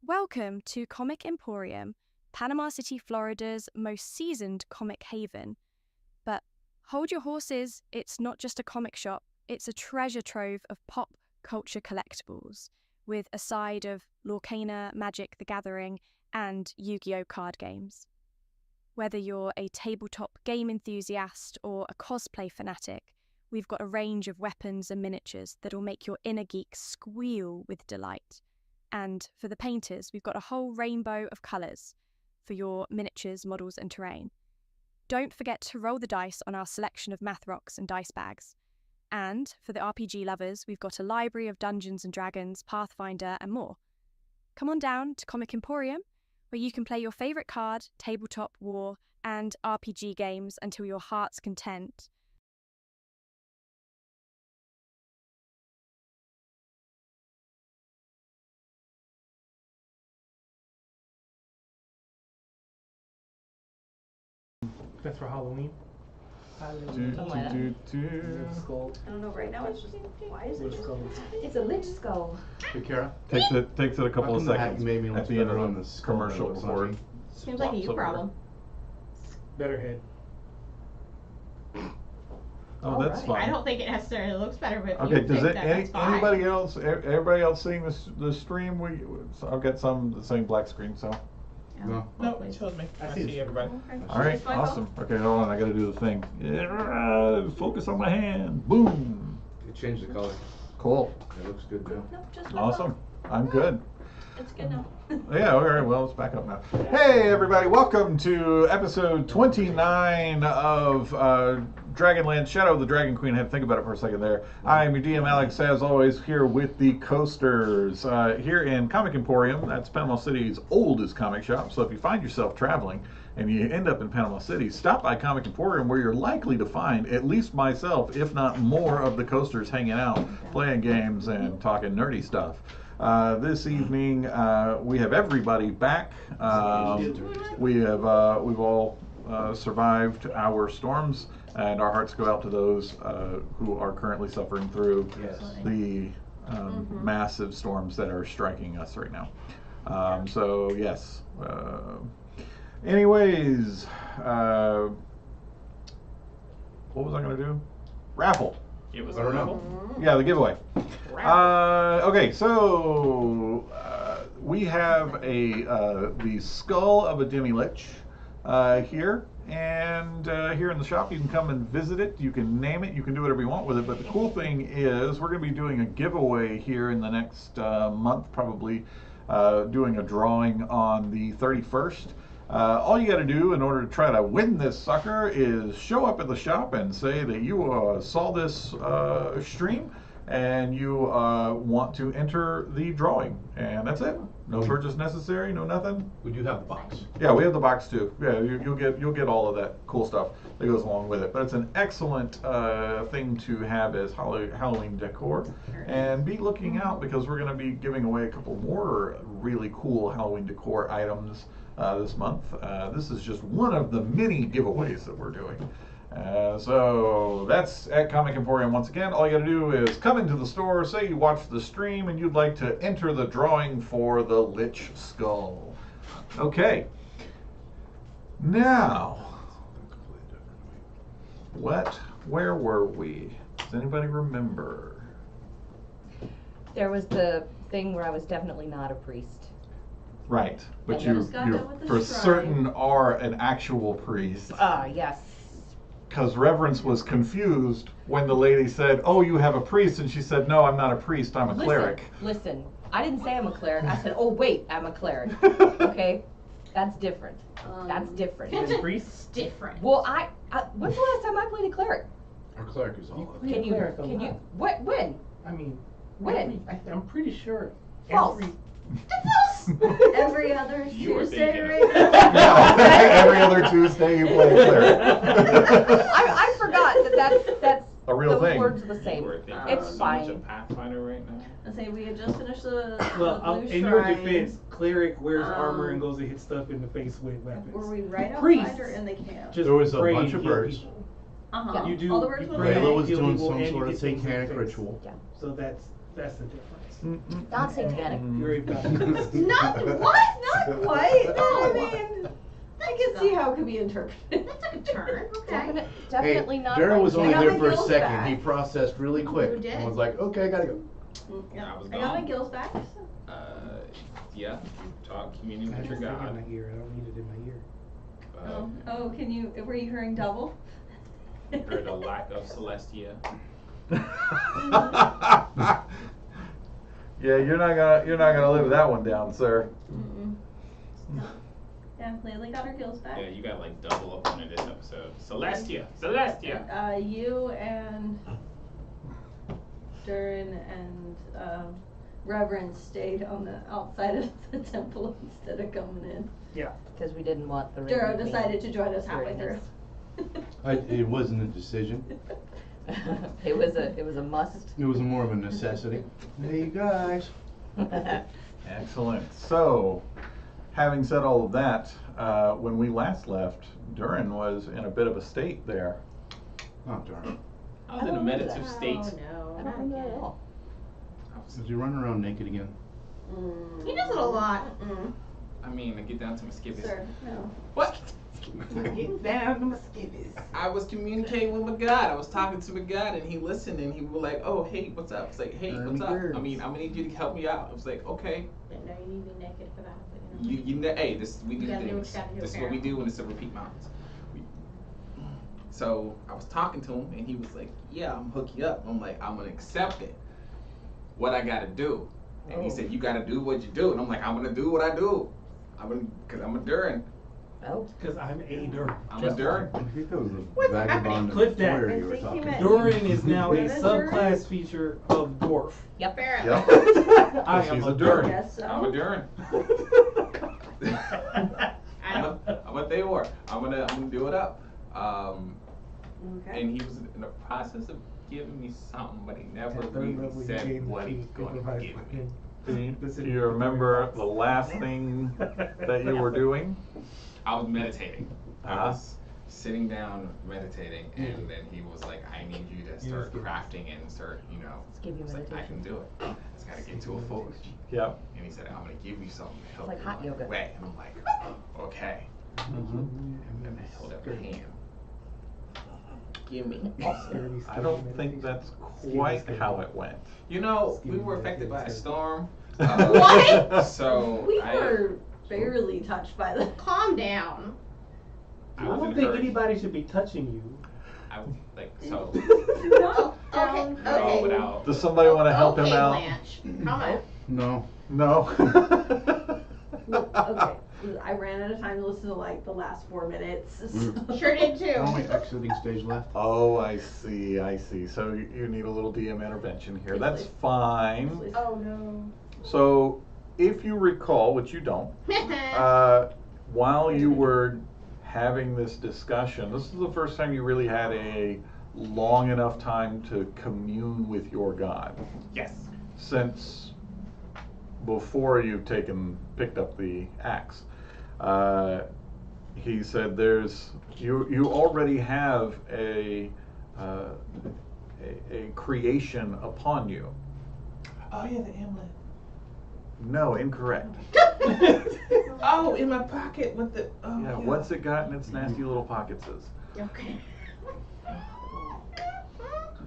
Welcome to Comic Emporium, Panama City, Florida's most seasoned comic haven. But hold your horses, it's not just a comic shop, it's a treasure trove of pop culture collectibles, with a side of Lorcana, Magic the Gathering, and Yu-Gi-Oh! Card games. Whether you're a tabletop game enthusiast or a cosplay fanatic, we've got a range of weapons and miniatures that'll make your inner geek squeal with delight. And for the painters, we've got a whole rainbow of colours for your miniatures, models and terrain. Don't forget to roll the dice on our selection of math rocks and dice bags. And for the RPG lovers, we've got a library of Dungeons & Dragons, Pathfinder and more. Come on down to Comic Emporium, where you can play your favourite card, tabletop, war and RPG games until your heart's content. That's for Halloween. Skull. I don't know, right now it's just, why is it just, It's a lich skull. Hey, Kara. Takes it a couple of How come the hat seconds you made me at looks the end better of on the the skull commercial than it looks before. on me? Seems like a you problem. Better head. Oh, that's Alright. fine. I don't think it necessarily looks better, but if Okay, you does think it that, that's fine. anybody else? Everybody else seeing the stream? I've got some saying black screen. So, No. No, it shows me. I see everybody. all right, my awesome. Okay, hold on. I got to do the thing. Yeah, focus on my hand. Boom. It changed the color. Cool. It looks good now. no, just my Awesome. I'm good. It's good now. Yeah, all right, well, let's back up now. Hey, everybody, welcome to episode 29 of Dragonlance, Shadow of the Dragon Queen. I had to think about it for a second there. I'm your DM, Alex, as always, here with the Coasters. Here in Comic Emporium, that's Panama City's oldest comic shop, so if you find yourself traveling and you end up in Panama City, stop by Comic Emporium, where you're likely to find at least myself, if not more, of the Coasters hanging out, playing games, and talking nerdy stuff. This evening, we have everybody back. We've all survived our storms, and our hearts go out to those who are currently suffering through the massive storms that are striking us right now. So yes. Anyways, what was I going to do? Raffle. It was I don't know. Yeah, the giveaway. Okay, so we have the skull of a demi-lich here, and here in the shop you can come and visit it. You can name it. You can do whatever you want with it. But the cool thing is we're going to be doing a giveaway here in the next month, probably doing a drawing on the 31st. All you got to do in order to try to win this sucker is show up at the shop and say that you saw this stream and you want to enter the drawing, and that's it. No purchase necessary, no nothing. We do have the box. Yeah, we have the box too. Yeah, you'll get all of that cool stuff that goes along with it. But it's an excellent thing to have as Halloween decor, and be looking out because we're going to be giving away a couple more really cool Halloween decor items this month. This is just one of the many giveaways that we're doing. So that's at Comic Emporium once again. All you gotta do is come into the store, say you watched the stream, and you'd like to enter the drawing for the Lich Skull. Okay. Now, where were we? Does anybody remember? There was the thing where I was definitely not a priest. Right, but And you just got done with the for shrine. certain are an actual priest. Yes. Because Reverence was confused when the lady said, "Oh, you have a priest," and she said, "No, I'm not a priest. I'm a cleric." Listen, I didn't say I'm a cleric. I said, oh wait, I'm a cleric. Okay? That's different. That's different. Priest. Different. Well, when's the last time I played a cleric? Our cleric is all of it. Can you, cleric a when? I mean, When? I'm pretty sure. False. Every other You were Tuesday thinking. right now. Every other Tuesday you play a cleric. I forgot that's A real those thing. words are the same. It's fine. Pathfinder right now. I say we had just finished the Well, Blue in your Shrine. defense, cleric wears armor and Um, goes to hit stuff in the face with weapons. Were we right outside Priests. or in the camp? Just There was a pray bunch and of heal birds. people. Uh-huh. You do. All the birds you were pray there. and Layla was heal doing people some and you sort of get things in the satanic face. ritual. Yeah. So that's That's the difference. Not satanic. You're a Baptist. Not what? Not quite. I mean, I can see how it could be interpreted. That took a turn. Okay. Definitely not. Daryl was like only I got there my for a gills second. back. He processed really quick. You did. And was like, okay, I gotta go. Yeah, I was I got my gone. gills back. So. Yeah, talk, communion I with your just think in God. my ear. I don't need it in my ear. Oh, can you? Were you hearing double? Heard a lack of Celestia. Yeah, you're not gonna live that one down, sir. Mm-mm. Yeah, Layla got her gills back. Yeah, you got like double up on it this episode. Celestia! Celestia! You and Durin and Reverend stayed on the outside of the temple instead of coming in. Because we didn't want the Duro Raven decided to join us halfway During through. It wasn't a decision. it was a must. It was more of a necessity. Hey, you guys. Excellent. So, having said all of that, when we last left, Durin was in a bit of a state there. Oh, darn. I was in a meditative state. Oh I no. don't remember that at all. Is he running around naked again? He does it a lot. I mean, I get down to my skibbies. Sir, no. What? Get down to my skivvies. I was communicating with my God. I was talking to my God, and he listened, and he was like, "Oh, hey, what's up?" It's like, "Hey, what's up?" I mean, I'm gonna need you to help me out. I was like, "Okay." Didn't know you need to be naked for that, but you know. You know, hey, we You do gotta do what things. you gotta do, This is what we do when it's a repeat mountains. So I was talking to him, and he was like, "Yeah, I'm hook you up." I'm like, "I'm gonna accept it. What I gotta do?" And he said, "You gotta do what you do." And I'm like, "I'm gonna do what I do. Cause I'm a Durin. Oh. Because I'm a Durin. I'm a Durin." I think that was the vagabond Clip that. employer I you were think he talking meant- to. Durin is now a Is it Durin? subclass feature of dwarf. Fair Yep. enough. I She's am a Durin. Yes, so. I'm a Durin. I don't. I'm a Thayor. I'm gonna do it up. Okay. And he was in the process of giving me something, but he never At third really level, you said gain what the he's key going to improvise give me. fucking- Do you remember the last thing that you were doing? I was meditating. I Uh-huh. was sitting down meditating, and then he was like, "I need you to start good. crafting and start, Let's give you It's like, I can meditation. do it. Just gotta get to a forge." Yep. And he said, "I'm gonna give you something to help like you hot along yoga. the way." And I'm like, "Okay." And then I held up my hand. Give me. I don't think that's quite how it went. You know, we were affected by a storm. What? So We I were barely touched by the. Calm down. I was don't in a think hurry. anybody should be touching you. I was like, so No. Okay. we're all Okay. without. Does somebody want to help him Okay, out? Blanche. Come on. No. No. Okay. I ran out of time to listen to like the last 4 minutes. Sure did too. Only exiting stage left. Oh, I see. So you need a little DM intervention here. That's fine. Oh no. So, if you recall, which you don't, while you were having this discussion, this is the first time you really had a long enough time to commune with your god. Yes. Since before you've picked up the axe. He said you already have a creation upon you. Oh yeah, the amulet. No, incorrect. Oh, in my pocket with the. Oh, Yeah, what's it got in its nasty little pockets? Okay.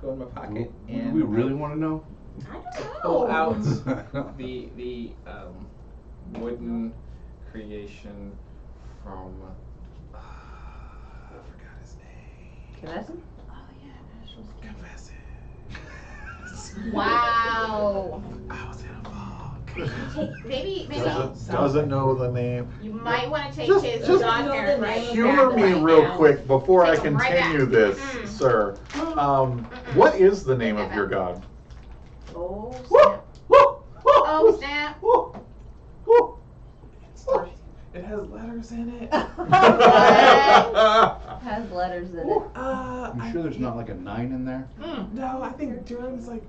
Go in my pocket Do and we really want to know? I don't pull know. out the wooden creation from. I forgot his name. Kevessin? Oh yeah, National Confess Wow. I was in a fog. Maybe Doesn't know the name. you might want to take Just- his just god know the parent name right of Humor back me right real now. quick before I Take 'em right continue back. this, Mm. sir. What is the name of your god? Oh, snap. Oh snap. It has letters in it. Has letters in it. You sure there's not like a 9 in there? No, I think Durin's like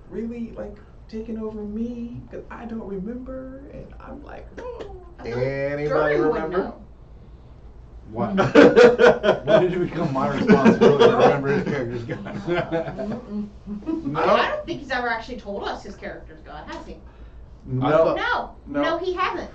really like taking over me because I don't remember, and I'm like, Anybody Durin would remember? know. Why? Why did it become my responsibility to remember his character's god? I don't think he's ever actually told us his character's god, has he? No, No, he hasn't.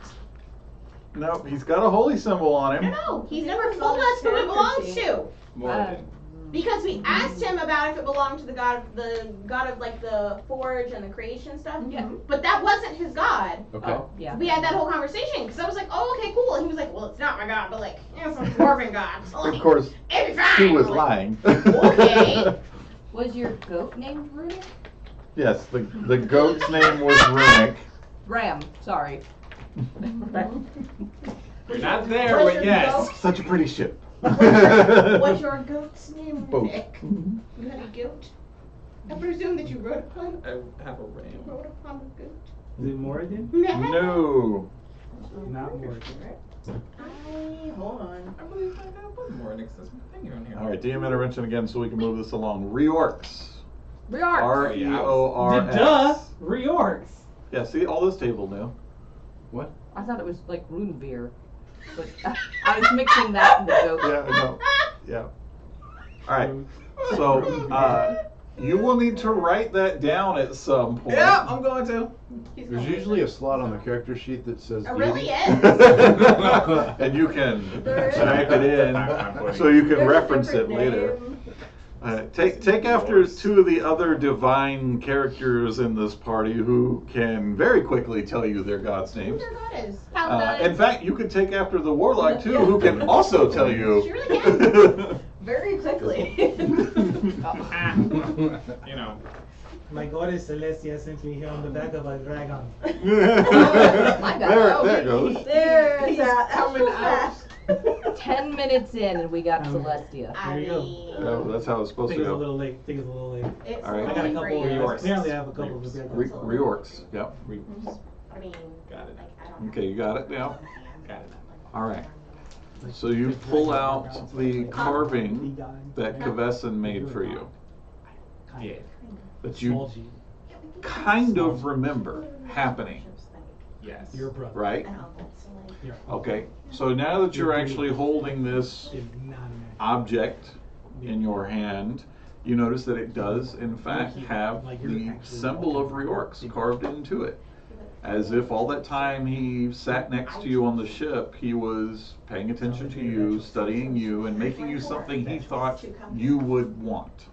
no, he's got a holy symbol on him. No, he's never told us who it belongs to. Morgan. Because we asked him about if it belonged to the god of like the forge and the creation stuff. Yeah. But that wasn't his god. Okay. Oh, yeah. We had that whole conversation because I was like, oh, okay, cool. And he was like, well, it's not my god, but like, it's a dwarven god. So, like, Of course, it'd be fine. he was I'm like, lying. Okay. Was your goat named Runic? Yes, the goat's name was Runic. Ram, sorry. You're not there, Was but your yes. Such a pretty ship. What's your goat's name, Boat. Nick? You had a goat? I presume that you rode upon I have a ram. a goat. Is it Morgan? No. Not Morgan. Hold on. I believe that was Morgan. There's my thing on here. All right, DM intervention again so we can move this along. Reorcs. Reorc. R-E-O-R-X. Duh! Reorcs! Yeah, see, all this table knew. I thought it was like rune beer. But I was mixing that and the goat. Yeah, no. Yeah. All right. So, you will need to write that down at some point. Yeah, I'm going to. There's usually a slot on the character sheet that says It really deity. is. And you can There is. type it in so you can There's a reference it different later. name. Take after two of the other divine characters in this party who can very quickly tell you their god's Who names. their god is? In fact, you could take after the warlock too, who can also tell you. She really can. Very quickly. You know. My goddess Celestia sent me here on the back of a dragon. My God. There it goes. There's that. coming That's out. 10 minutes in and we got Um, Celestia. I There you go. mean, No, that's how it's supposed Think to it's a go. little late. Think it's a little late. it's All right. I got a only couple. Reorcs. Apparently, I have a couple of Reorcs. Yep. I mean, Got it. like, I don't Okay, you got it now. Got it. All right. So you pull out the carving that Kavesin made for you, Yeah. that you kind of remember happening, Yes. Your brother. right? an uncle, so like, Your Okay. So now that you're actually holding this Is not a man. object in your hand, you notice that it does, in fact, have the symbol of Reorcs carved into it. As if all that time he sat next to you on the ship, he was paying attention to you, studying you, and making you something he thought you would want.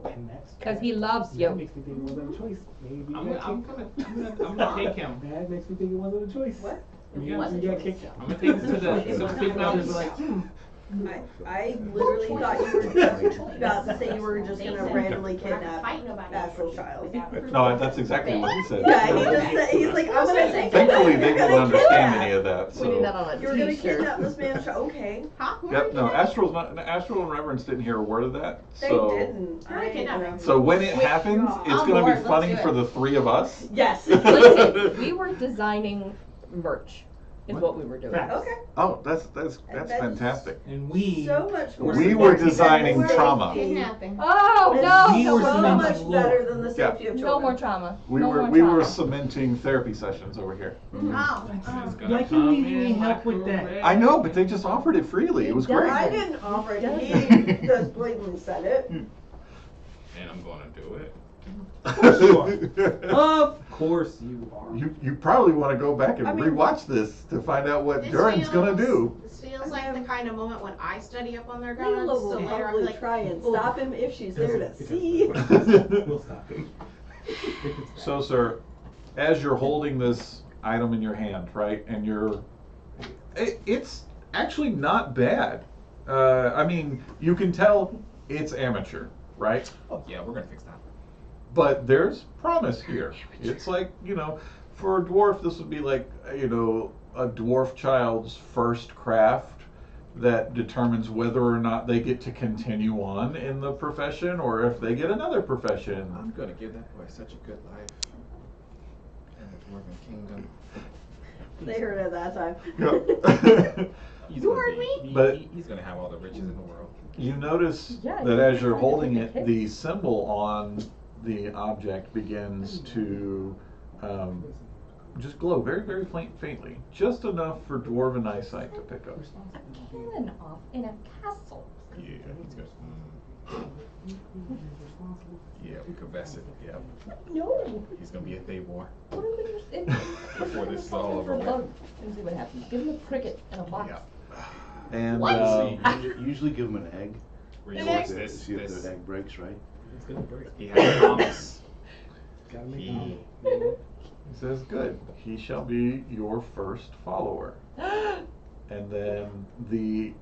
And that's Because he loves that you. makes me think it wasn't a choice. Maybe I'm you got gonna kicked. take him. That makes me think it wasn't a choice. What? You got kicked out. I'm gonna take him to the some big mountains. Like, I literally thought you were just about to say you were just gonna randomly kidnap Astral Child. No, that's exactly what he said. Yeah, he just said, he's like, I'm gonna say. Thankfully, they you're didn't gonna understand kidnap- any of that. We need that So. on a You were gonna t-shirt. kidnap this man's child. Okay. huh? Who are Yep. we No, kidnapping? Astral and Reverence didn't hear a word of that. They So. didn't. Who are we kidnapping? So when it happens, it's I'm gonna bored, be let's funny do it. for the three of us. Yes. Listen, we were designing merch, is what we were doing. Okay. Oh, that's fantastic. and we. So much more. We were important designing than trauma. safety. Kidnapping. Oh, It's no! We were so cementing much lore. better than the safety of children. No more trauma. We No were more we were trauma. cementing therapy sessions over here. Oh. Why can't we really help with that? I know, but they just offered it freely. It was great. I didn't offer it. He just blatantly said it. And I'm gonna do it. Of course you are. You probably want to go back and I mean- rewatch this to find out what This Duran's gonna feels- do. This feels like the kind of moment when I study up on their Layla gods, so will later I'm probably like, try and "Ooh." stop him if she's there to see. We'll stop. So, sir, as you're holding this item in your hand, right, and it's actually not bad. I mean, you can tell it's amateur, right? Oh yeah, we're gonna fix that. But there's promise here. It's like, for a dwarf, this would be like, a dwarf child's first craft that determines whether or not they get to continue on in the profession or if they get another profession. I'm gonna give that boy such a good life in the Dwarven Kingdom. They heard it that time. Yep. He's You gonna heard be- me? But- he's gonna have all the riches in the world. You notice Yeah, that you as you're tried to holding pick it, a kid. the symbol on the object begins to just glow very, very faintly, just enough for dwarven eyesight to pick up. A cannon off in a castle. Yeah, he's good. Yeah, we could vest it. Yeah, No. he's gonna be a Thabor Put him in before this is all over. for bug and see what happens. Give him a cricket and a box. Yeah. And Usually give him an egg. We're An using egg? this. See if This. the egg breaks, right? It's gonna break. He has a promise. Gotta make He. it. he says, "Good. He shall be your first follower." And then the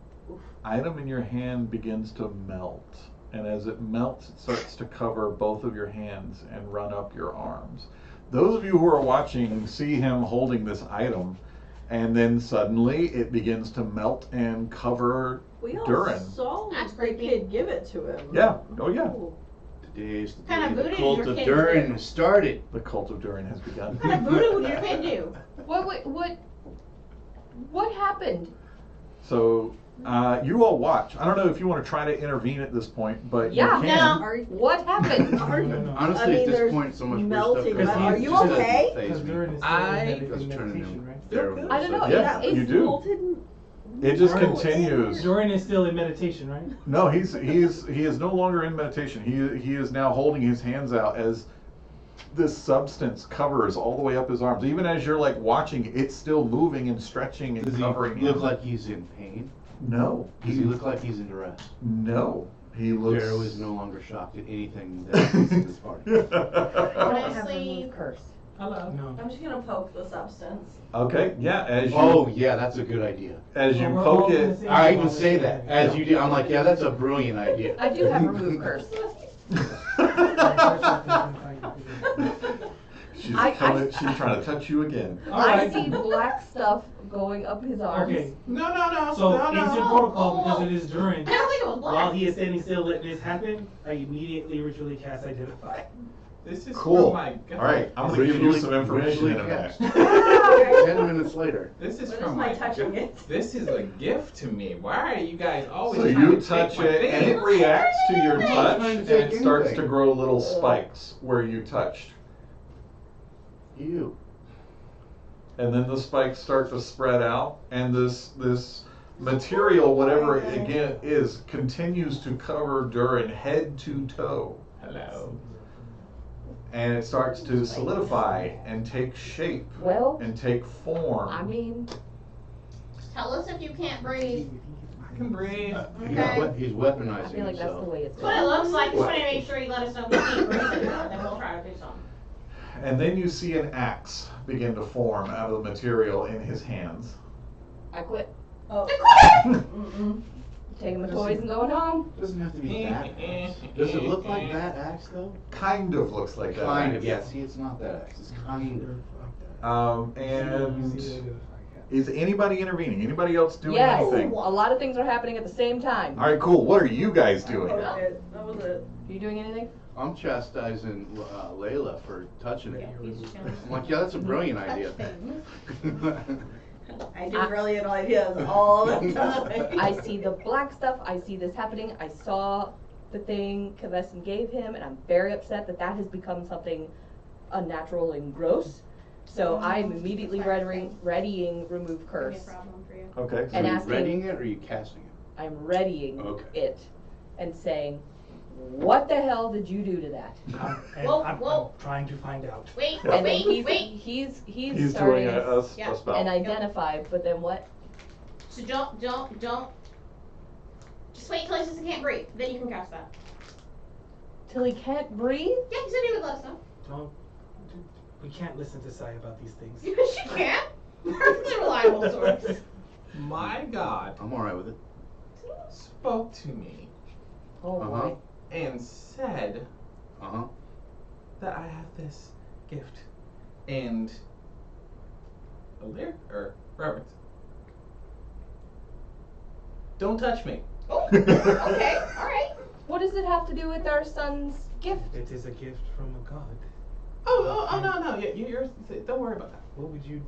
item in your hand begins to melt. And as it melts, it starts to cover both of your hands and run up your arms. Those of you who are watching see him holding this item, and then suddenly it begins to melt and cover We all Durin. saw That's the creepy. kid give it to him. Yeah. Oh, yeah. Ooh. Today's the Kinda day the voodoo cult your of kids Durin do. has started. The cult of Durin has begun. What kind of voodoo would your kid do? What happened? So, you all watch. I don't know if you want to try to intervene at this point, but Yeah. you can. No. What happened? No, no, no. Honestly, I mean, at this there's point, so much melting. worse stuff. Are goes you on, it just okay? doesn't faze Because me. Durin is still I- in That's turning meditation, him right? terrible. I don't know. Yeah, It's you do. Molten- It just Durin- continues. Durin is still in meditation, right? No, he is no longer in meditation. He is now holding his hands out as this substance covers all the way up his arms. Even as you're like watching, it's still moving and stretching and Does he covering him. look like he's in pain? No. Does he look like he's in duress? No. He looks. Darrow is no longer shocked at anything that happens in this party. I don't have Honestly- remove curse. Hello. No. I'm just gonna poke the substance. Okay, yeah, as you Oh yeah, that's a good idea. as you We're poke all in the it, same I even boat. say that as you do. I'm like, yeah, that's a brilliant idea. I do have remove curse. she's I- she's trying to touch you again. I see black stuff going up his arms. Okay, No. so no, no. instant protocol because it is Durin. I don't think it was black. While he is standing still letting this happen, I immediately ritually cast Identify. This is Cool. from my God. All right, I'm gonna give you some information in a Visually minute. cast. 10 minutes later. This is What from is my touching it? This is a gift to me. Why are you guys always So trying you to touch take my it, and it things? reacts to your Thanks. touch, Trying to and take it starts to anything. grow little spikes where you touched. Ew. And then the spikes start to spread out, and this material, whatever it again is, continues to cover Durin head to toe. Hello. And it starts to solidify and take shape Well, and take form. I mean, Tell us if you can't breathe. I can breathe. He's I weaponizing feel like that's the himself. way it's That's what it going. looks like. Just want to make sure you let us know if you can't breathe anymore, then we'll try to do something. And then you see an axe begin to form out of the material in his hands. I quit. Oh. Mm-mm. Taking my toys and going home. Doesn't have to be that axe. Does it look like that axe though? Kind of looks like that. Kind of. axe. Yeah. See, it's not that axe. It's kind of. And is anybody intervening? Anybody else doing Yes, anything? a lot of things are happening at the same time. All right, cool. What are you guys doing? That was it. Are you doing anything? I'm chastising Layla for touching it. He's just gonna I'm like, yeah, that's a brilliant touch idea. things. I do brilliant ideas all the time. I see the black stuff. I see this happening. I saw the thing Kavesin gave him, and I'm very upset that that has become something unnatural and gross. So I'm immediately readying remove Be a curse. problem for you. Okay. And Are you asking- readying it or are you casting it? I'm readying Okay. it and saying, what the hell did you do to that? Whoa, I'm whoa. trying to find out. Wait, And then wait. he's He's starting doing a Yeah. spell. and identify, but then what? So don't. Just wait till he says he can't breathe. Then you can cast that. Till he can't breathe? Yeah, he said he would let us know. Don't. We can't listen to Sai about these things. Yes, you can. Perfectly reliable source. My God I'm alright with it. spoke to me Oh Uh-huh. boy. and said Uh-huh. that I have this gift. And Alir or Robert, don't touch me. Oh, okay, all right. What does it have to do with our son's gift? It is a gift from a god. Oh, no. You're don't worry about that. How would you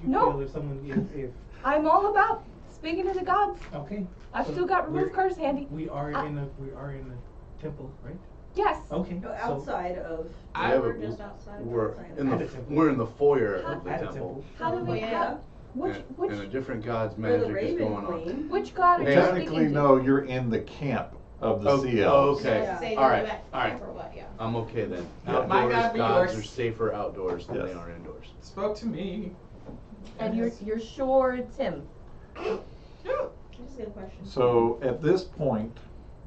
No. feel if someone if I'm all about speaking to the gods. okay? I've So still got remove we're- curse handy. We are I- in a temple, right? Yes. Okay. No, So outside of. I we're would- just outside. We're outside in of. the we're in the foyer of the at a temple, How do we? Yeah. Which and a different god's We're the magic is Raven going on. Queen. which god are you Technically, speaking to? no, you're in the camp of the Oh, sea oh, elves. okay. Yeah. Say All right, you back all right. or what, yeah. I'm okay then. Yeah. Might Outdoors, not be gods yours. are safer outdoors than Yes. they are indoors. Spoke to me. And you're sure it's him? That's a good question. So at this point,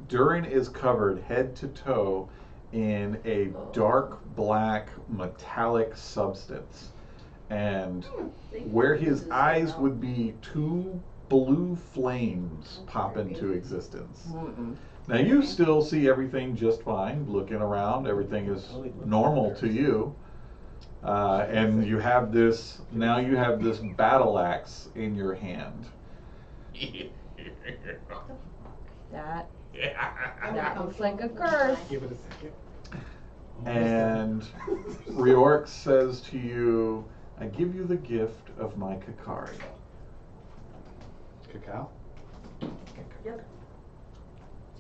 Durin is covered head to toe in a dark black metallic substance. And where his eyes would be, two blue flames pop into existence. Now you still see everything just fine, looking around, everything is normal to you. And you have this, now you have this battle axe in your hand. That looks like a curse. give it a second. And Riork says to you, I give you the gift of my Kakari. Cacao? Is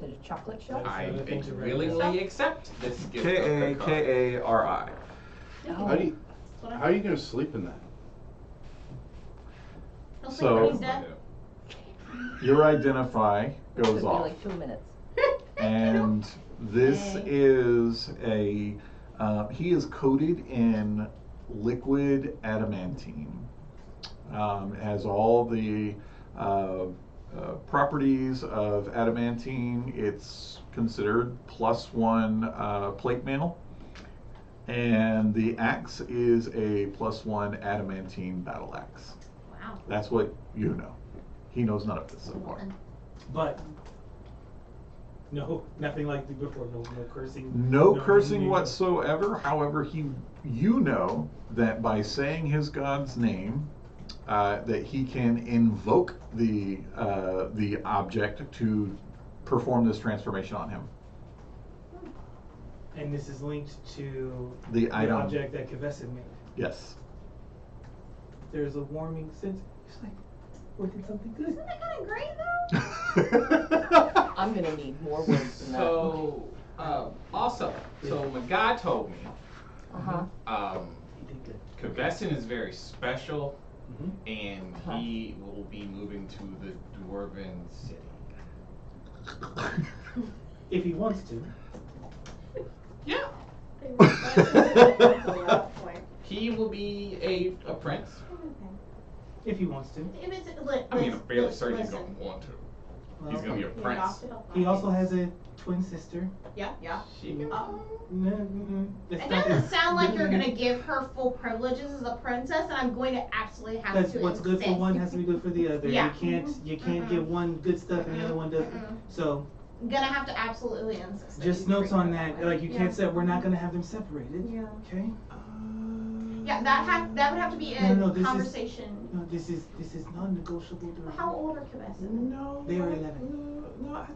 it a chocolate shop? I the things are right. willingly accept this gift. of Kakari. Kakari. How do you how are you gonna sleep in that? He'll sleep So- when he's dead. Your identify Could goes be off. like 2 minutes. And this is a, he is coated in liquid adamantine. Has all the properties of adamantine. It's considered +1 plate mail. And the axe is a +1 adamantine battle axe. Wow. That's what you know. He knows none of this so far. But no, nothing like the before. No cursing. No cursing naming. whatsoever. However, you know that by saying his god's name, that he can invoke the object to perform this transformation on him. And this is linked to The item. object that Kevessin made. Yes. There's a warming sense. It's like working something good. Isn't that kind of great though? I'm gonna need more words than that. So, also, so my guy told me, Uh-huh. He did good. Kevessin is very special, Mhm. and he will be moving to the Dwarven city. If he wants to. Yeah. Until that point. He will be a prince. If he wants to. If it's, I mean, I'm fairly certain he's listen. gonna want to. Well, He's gonna be a You have prince. to help He my also kids. has a twin sister. Yeah, yeah. She can- No, that's It not doesn't his- sound like you're gonna give her full privileges as a princess, and I'm going to absolutely have Because to what's good for insist. one has to be good for the other. Yeah. You can't give one good stuff and the other one doesn't. Mm-mm. So I'm gonna have to absolutely insist. that just you notes treat on her that. way. Like you Yeah. can't say we're not gonna have them separated. Yeah. Okay. Yeah, that would have to be a No, this is- conversation. No, this is non-negotiable. During How old are Kevessin? No. They are 11. No, I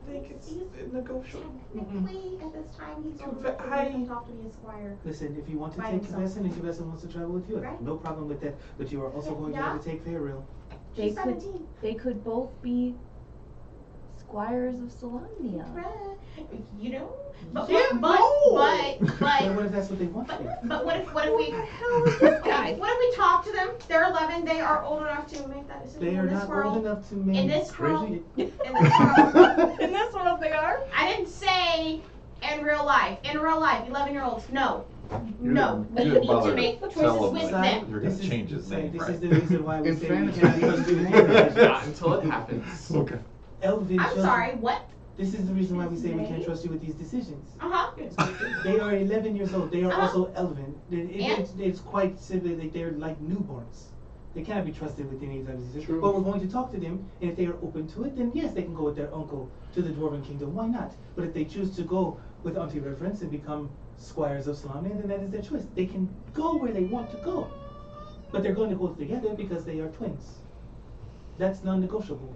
think it's negotiable. Technically, at this time, he's old But enough to I- even talk to be a squire. Listen, if you want to By take himself. Kevessin and Kevessin wants to travel with you, I have Right. no problem with that. But you are also going to have to take Fairreal. They She's could 17. they could both be squires of Solamnia. Right. You know? But Yeah, what, no. But but what if that's what they want? to do? but what if we This guy. what if we talk to them? They're 11. They are old enough to make that decision They are in this not world. old enough to make. In this world. Crazy? In this world. In this world they are. I didn't say in real life. In real life, 11-year-olds. No. You No. didn't- But you you didn't need to bother make to choices tell him with that them. you're gonna change his name, This right? is the reason why we In say we fantasy. can't trust you more. Not until it happens. Okay. Elven I'm children. sorry. What? This is the reason why we say we can't trust you with these decisions. Uh-huh. They are 11 years old. They are Uh-huh. also elven. It's quite simply like they're like newborns. They cannot be trusted with any of these decisions. True. But we're going to talk to them, and if they are open to it, then yes, they can go with their uncle to the Dwarven Kingdom. Why not? But if they choose to go with Auntie Reverence and become squires of Solamnia, then that is their choice. They can go where they want to go. But they're going to go together because they are twins. That's non-negotiable.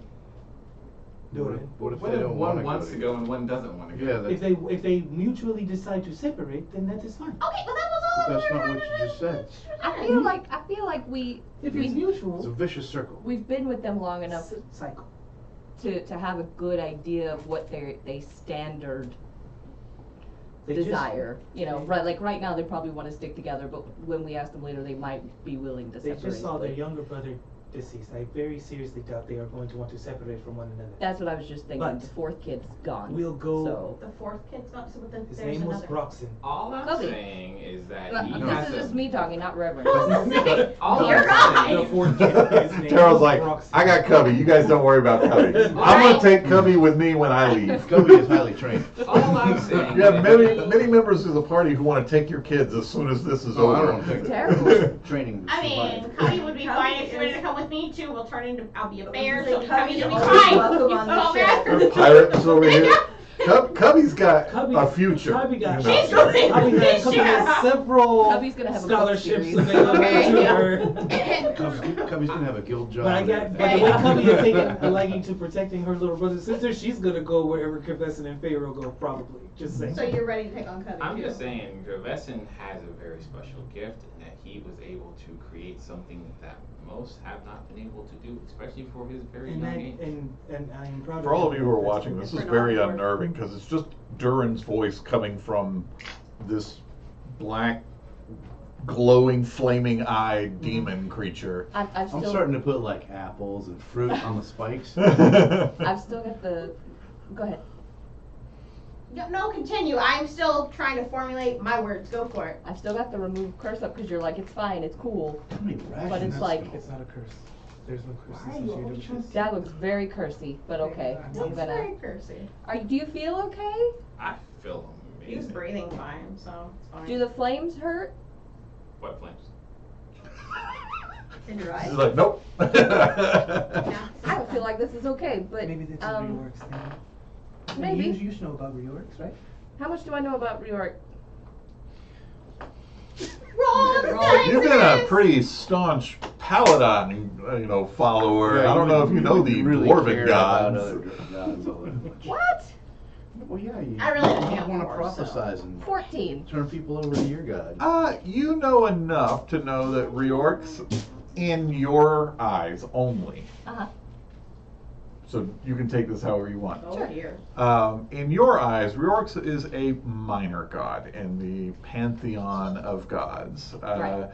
Doran. What if What they if don't want one to wants to go and one doesn't want to go? Yeah, that, If they mutually decide to separate, then that is fine. Okay, well that was all. that's we were not what gonna you do. just said. I feel like we If we it's mutual, It's a vicious circle. we've been with them long enough cycle. to have a good idea of what they standard desire. You know, right? Like right now, they probably want to stick together, but when we ask them later, they might be willing to They separate. just saw their but younger brother deceased. I very seriously doubt they are going to want to separate from one another. That's what I was just thinking. But the fourth kid's gone. we'll go- So. The fourth kid's not, so there's His name was another. Broxton. All I'm Cubby. saying is that he This has is to. just me talking, not Reverend. All You're I'm right. saying- The fourth kid, his name Daryl's was like, Broxton. I got Cubby. You guys don't worry about Cubby. I'm gonna take Cubby with me when I leave. Cubby is highly trained. All I'm saying. You have is many, that many members of the party who want to take your kids as soon as this is Oh, I over. don't want to take Terrible. training. to I mean, survive. Cubby would be Cubby fine if you wanted is- to come with me too. We'll turn into, I'll be a I was bear, gonna so say, Cubby's gonna be Cubby's fine. welcome You on know the that? ship. Pirates over here. Cubby's got Cubby- a future. Cubby got- you know. She's going Cubby to has yeah. several Cubby's gonna have a book scholarships series. available Okay, to yeah. her. Cubby's gonna have a guild job. But I and got, everything. but the way Cubby is taking a liking to protecting her little brother and sister, she's gonna go wherever Kefessin and Pharaoh go, probably. Just saying. So you're ready to take on Cubby I'm too? just saying, Dravesin has a very special gift in that he was able to create something that most have not been able to do, especially for his very And young that, age. and I'm proud For all of him. you who are That's watching, what this we're is for. very not for. unnerving because it's just Durin's voice coming from this black, glowing, flaming-eyed demon creature. I've I'm still, starting to put like apples and fruit on the spikes. I've still got the. Go ahead. No, continue. I'm still trying to formulate my words. Go for it. I've still got the remove curse up because you're like, it's fine, it's cool. How many But rations? it's like- It's not a curse. There's no curse Why are you associated always with trying this. That looks very cursy, but okay. I'm That's gonna. very cursy. Do you feel okay? I feel He's amazing. breathing fine, so it's fine. Do the flames hurt? What flames? In your eyes? She's like, nope. Yeah. I don't feel like this is okay, but Maybe that's a reorgs thing. maybe. You should know about reorgs, right? How much do I know about reorg? Roll the dice You've been a again. pretty staunch paladin, follower. Yeah, I don't know if you know the really dwarven care about gods. other gods all that much. What? Well, yeah, you, I really don't you have want to more, so. prophesize and 14. turn people over to your god. You know enough to know that reorgs, in your eyes only. Uh-huh. So you can take this however you want. Oh dear. In your eyes, Reorx is a minor god in the pantheon of gods. Right.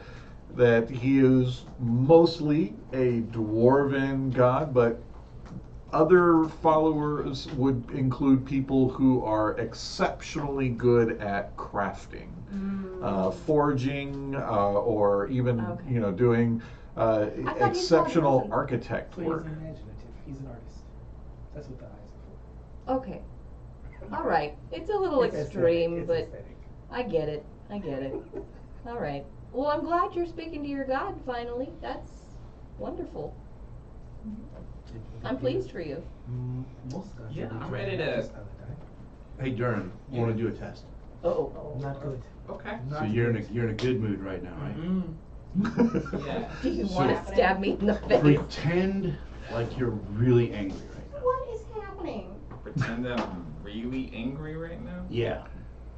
That he is mostly a dwarven god, but other followers would include people who are exceptionally good at crafting, forging, or even Okay. doing thought he saw exceptional person. architect So he's work. imaginative. He's an artist. That's what the eyes are for. Okay. All right. It's a little It's extreme, aesthetic. but It's aesthetic. I get it. I get it. All right. Well, I'm glad you're speaking to your God finally. That's wonderful. I'm pleased for you. Most gods Yeah, are I'm dwarven, ready not to- just paladin. Hey, Durin, I want to do a test. Oh. Not good. Okay. So Not you're in good. a good mood right now, right? Yeah. Do you So- want to stab me in the face? Pretend like you're really angry right now. What is happening? Pretend that I'm really angry right now. Yeah.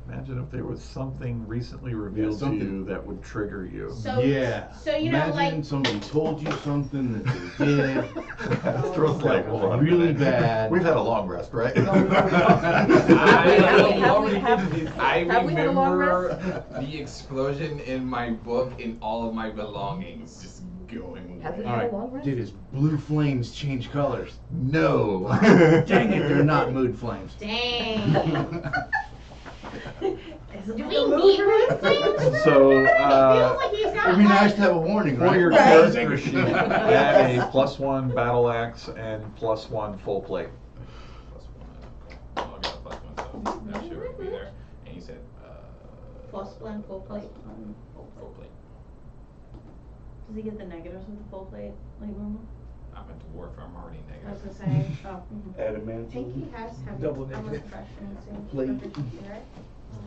Imagine if there was something recently revealed to something. you that would trigger you. So, Yeah. So you know, Imagine like, somebody told you something that they did. Astro's like, hold on a Really minute. bad. We've had a long rest, right? Have we had a long remember the explosion in my book and all of my belongings just going Have we away. had a Alright, long rest? did his blue flames change colors? No. Dang it, they're not mood flames. dang. Isn't Do that we the need movie? mood swings? So, It feels like he's got It'd be nice like, to have a warning, for right? your Right. character sheet, add a +1 battle axe and +1 full plate. +1. Oh, I got a +1, so that should be there. And you said, Plus one full plate. full plate. Does he get the negatives with the full plate like normal? I'm a dwarf, I'm already I was negative. gonna say, oh. I Adamant. think he has Double I'm negative. refreshing soon. Plate. Right?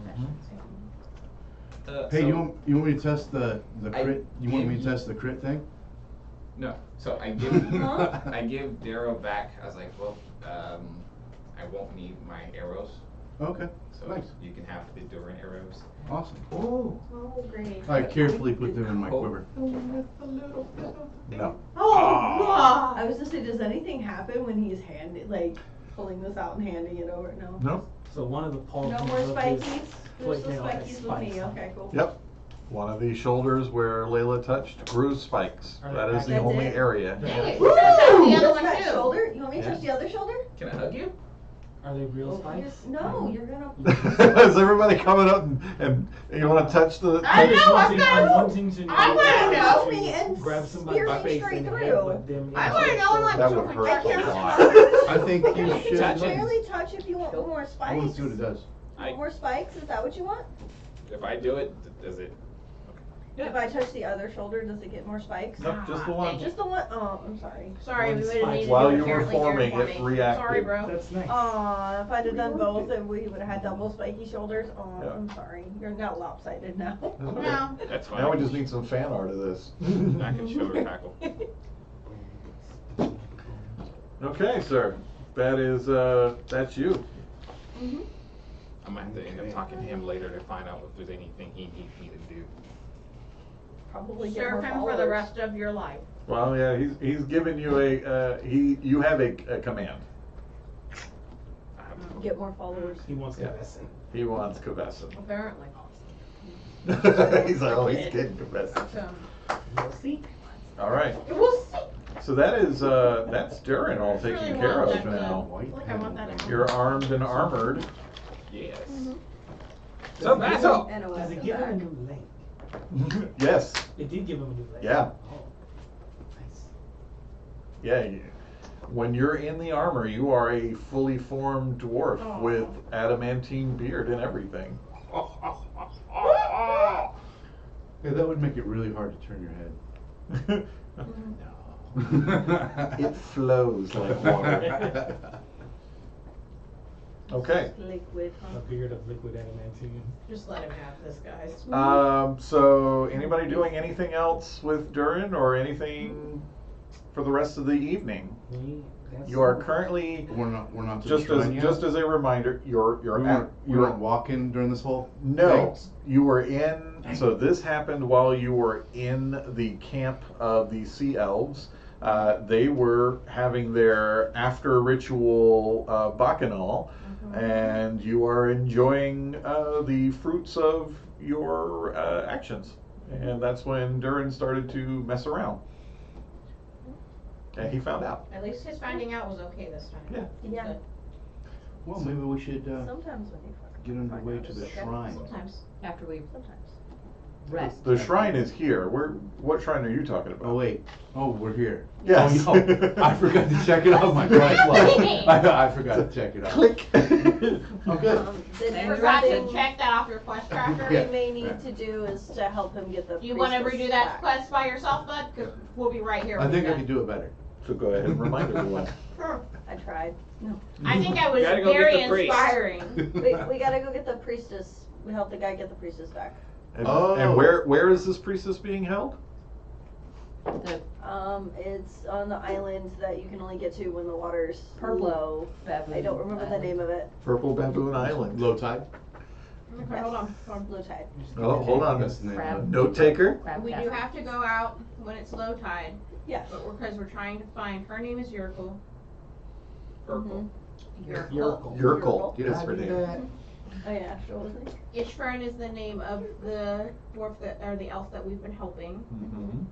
Refreshing soon. Hey, So- you want me to test the I crit? You want me to give test the crit thing? No, so I give Huh? I give Darrow back. I was like, well, I won't need my arrows, Okay, so nice, you can have the Durin arrows. awesome. Oh. Oh, great. I carefully put them in my Oh. quiver. No. Oh, I was just saying, does anything happen when he's handed like pulling this out and handing it over. No. No. So one of the palms No more of his spikies. foot There's the now has spikies with spikes me. on Okay, it. cool. Yep. One of the shoulders where Layla touched grew spikes. Are That they is the That's only it? area. Yeah. You should touch the other Just one that too. shoulder? You want me to Yeah. touch the other shoulder? Can I hug you? Are they real spikes? No, you're Is gonna. everybody coming up and you want to touch the? I know, I'm I'm gonna. wanting to know. I wanna how know. to Me and grab somebody's spear me face straight and through. headbutt them I into wanna the know when, like, That shoulder. would I hurt can't a lot. I think you should. I can barely touch if you want more I spikes. want to see what it does. More spikes? Is that what you want? If I do it, does it? Yeah. If I touch the other shoulder, does it get more spikes? Nope, just the one. Just the one? Oh, I'm sorry. Sorry, we One would have spike. needed While to you do were apparently forming, here for it me. reacted. Sorry, bro. That's nice. If I'd have done both, then we would have had double spiky shoulders. Oh, Yeah. I'm sorry. You're got lopsided now. No. That's fine. Now we just need some fan art of this. I can shoulder tackle. Okay, sir. That is that's you. I'm gonna have to end up talking to him later to find out if there's anything he needs me to do. Probably get Serve more him for the followers. rest of your life. Well, yeah, he's given you you have a command. I have to Get more followers. He wants Yeah. Kavesson. He wants Kavesson. Apparently. He's like, oh, he's getting Kavesson. So, We'll see. All right. we'll see. So that is that's Durin all It's really taken well care of done, now. I feel like I want that at home. You're armed and armored. Yes. So that's all. And a Does it weapon give him a back. new leg? Yes. It did give him a new leg. Yeah. Oh, nice. Yeah. When you're in the armor, you are a fully formed dwarf Aw. with adamantine beard and everything. Yeah, that would make it really hard to turn your head. It flows like water. Okay. Liquid, A huh? beard of liquid adamantine. Just let him have this, guys. So anybody doing anything else with Durin or anything for the rest of the evening? You are currently We're not to just the as shrine yet? just as a reminder, you're we at weren't walking during this whole no, thing? you were in. So this happened while you were in the camp of the Sea Elves. They were having their after ritual bacchanal, and you are enjoying the fruits of your actions. And that's when Durin started to mess around. And he found out. At least his finding out was okay this time. Yeah. Yeah. Good. Well, maybe we should Sometimes when you fucking get find underway out to it's the okay. shrine. Sometimes. After we Sometimes. rest. The shrine is here. What shrine are you talking about? Oh wait. Oh, we're here. Yes. Oh, no. I forgot to check it off my flashlight. I forgot to check it out. Click. Oh, good. The And next Forgot to thing check that off your quest tracker. Yeah. we may need to do is to help him get the. Do you want to priestess redo that back. quest by yourself, bud? Because we'll be right here. I when think you're I done. can do it better. So go ahead and remind everyone. I tried. No. I think I was Gotta go get very the priest. inspiring. We gotta go get the priestess. We help the guy get the priestess back. And, Oh. and where is this priestess being held? The It's on the island that you can only get to when the water's Purple low. baboon I don't remember the island. name of it. Purple Baboon Island. Low tide. Okay, hold on. Low tide. Oh, hold on. That's the name of Crab. it. Note taker. Crab We do castle. have to go out when it's low tide, Yes. but because we're trying to find, her name is Yurkel. Mhm. Yurkel. Yurkel Did is I her do name. that? Oh yeah, sure wasn't it? Ishfern is the name of the dwarf that, or the elf that we've been helping. Mhm.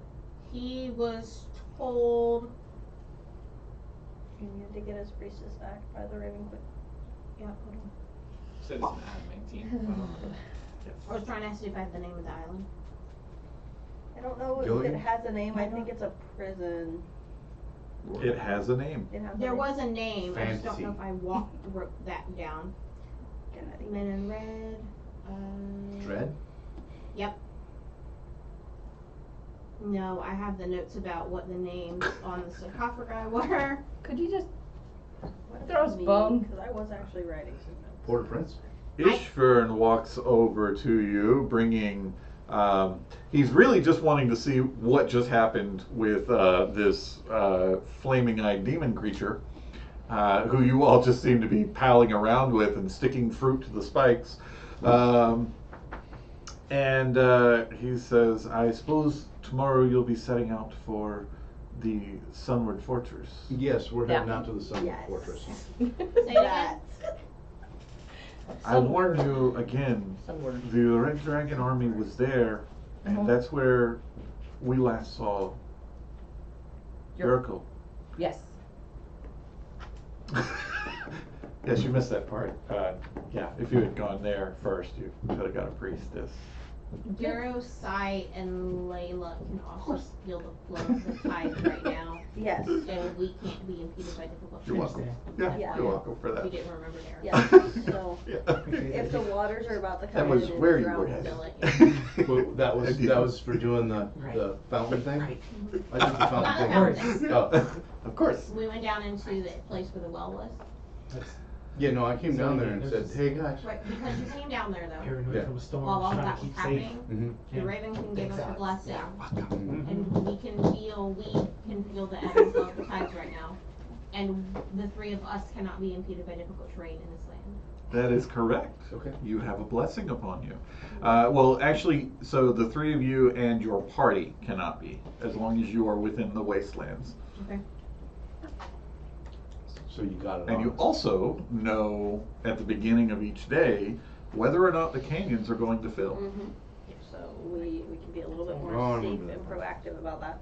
He was told, He needed to get his priestess back by the Raven Queen. yeah, hold on. Said it's an adamantine. I was trying to ask you if I had the name of the island. I don't know if Gilligan? it has a name. I think it's a prison. It has a name. It has a There name. was a name, I just don't know Fantasy. if I wrote that down. Kennedy. Men in Red, Dread? Yep. No, I have the notes about what the names on the sarcophagi were. Could you just What Throw us does it bone. mean? 'Cause I was actually writing some notes. Port-au-Prince? Ishvern walks over to you, bringing. He's really just wanting to see what just happened with this flaming-eyed demon creature, who you all just seem to be palling around with and sticking fruit to the spikes. And he says, "I suppose tomorrow you'll be setting out for the Sunward Fortress. Yes, we're Yeah. heading out to the Sun Yes. Fortress. Say it again. I warned you again. Sunward. The Red Dragon army was there, and Mhm. that's where we last saw Jericho. Yes. Yes, you missed that part. Yeah, if you had gone there first, you could have got a priestess. Jero, Sai, and Layla can also feel the flow of the tide right now, Yes. and we can't be impeded by difficult You're terrain. welcome. Yeah, Yeah. you're welcome for We that. didn't remember there. Yes. So Yeah. if the waters are about to come That was in and where you drown were us, headed. Well, that was Indeed. that was for doing the fountain thing. I did the fountain Not the thing. fountain. Oh, Of course. We went down into the place where the well was. That's yeah, no, I came down there and said, "Hey guys." Right, because you came down there though. paranoid Yeah. from a storm, While all trying that to was keep safe. happening, Mm-hmm. the Raven King gave us a blessing. Mm-hmm. And we can feel the ebb and flow of the tides right now. And the three of us cannot be impeded by difficult terrain in this land. That is correct. Okay. You have a blessing upon you. Well, actually, so the three of you and your party cannot be, as long as you are within the wastelands. Okay. So you got it. And on you us. also know at the beginning of each day whether or not the canyons are going to fill. so we can be a little bit Oh, I more safe remember and that. proactive about that.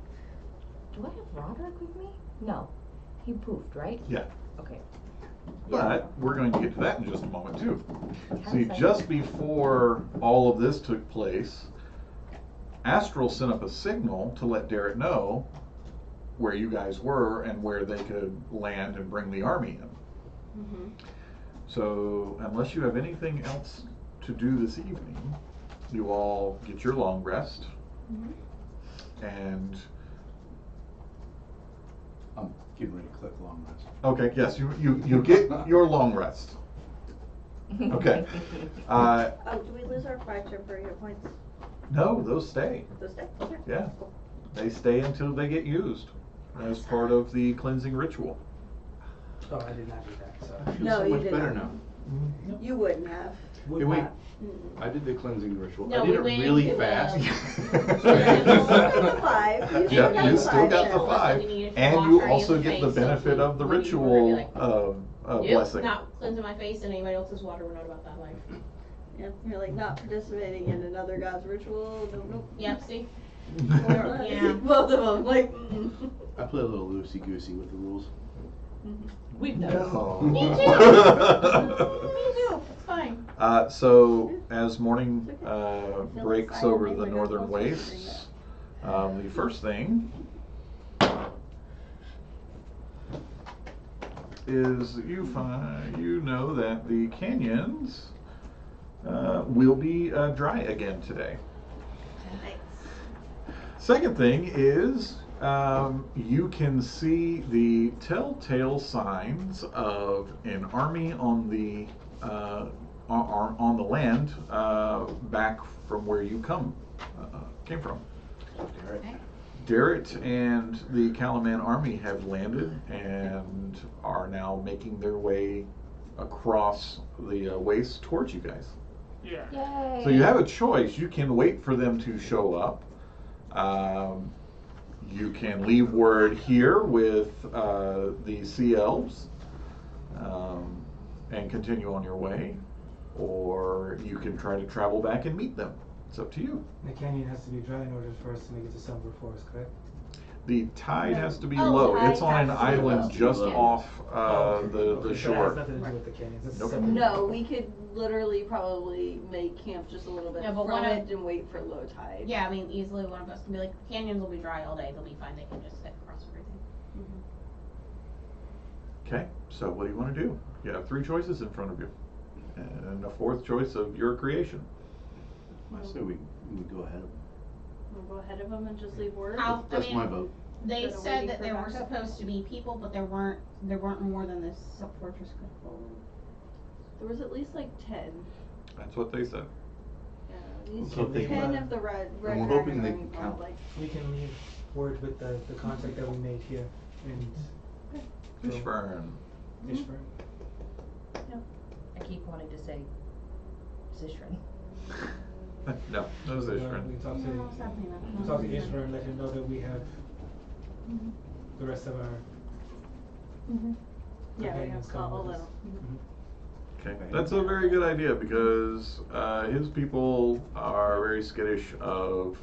Do I have Roderick with me? No. He poofed, right? Yeah. Okay. But we're going to get to that in just a moment too. How See, exciting. just before all of this took place, Astral sent up a signal to let Derek know where you guys were and where they could land and bring the army in. So, unless you have anything else to do this evening, you all get your long rest. And I'm getting ready to click long rest. okay, yes, you get your long rest. Okay. Oh, do we lose our 5 temporary hit points? No, those stay. Those day? Okay. Yeah, they stay until they get used as part of the cleansing ritual. Oh, I did not do that. So. I feel No, so you much didn't. better now. You wouldn't have. Would Hey, wait. not. I did the cleansing ritual. No, I did we it went really into the- fast. You still got the 5. You still Yeah, got you the still 5 got there. the 5, We needed to and wash you our also hands get and the face, so benefit we- of the we were ritual like, blessing. Not cleansing my face and anybody else's water. We're not about that life. Yeah, you're like not participating in another god's ritual. Nope. Yep, see? Yeah. Both of them, like. I play a little loosey goosey with the rules. We've done No. Me too. Me too. It's fine. So as morning Feel breaks like over I the made my northern own wastes, the first thing is you know that the canyons will be dry again today. Second thing is you can see the telltale signs of an army on the land back from where you came from. Derek and the Calaman army have landed and are now making their way across the waste towards you guys. Yay. So you have a choice. You can wait for them to show up. You can leave word here with the Sea Elves and continue on your way, or you can try to travel back and meet them. It's up to you. The canyon has to be dry in order for us to make it to Silver Forest, correct? The tide has to be Oh, low. tide It's on an has to be island low. just Yeah. off Okay, the so it has shore. nothing to do with the canyons. It's Nope. separate. No, we could literally probably make camp just a little bit Yeah, but from one of- it and wait for low tide. Yeah, I mean, easily one of us can be like, canyons will be dry all day. They'll be fine. They can just stick across everything. Okay, so what do you want to do? You have 3 choices in front of you, and a 4th choice of your creation. I say we go ahead of them. We'll go ahead of them and just leave word. How- I That's mean, my vote. They Instead of said waiting that for there were backup. supposed to be people, but there weren't more than this fortress could hold. There was at least like 10. That's what they said. Yeah, at least So they 10 were- of the red we're dragon hoping they army can count. like We can leave word with the contact that we made here and Fishburne. Fishburne. I keep wanting to say Zishrin. No, no We Fishburne. can talk No, to sadly not. we talk to Ishmael and let him know that we have the rest of our Yeah, we companions have come a with us. little. Okay, that's a very good idea because his people are very skittish of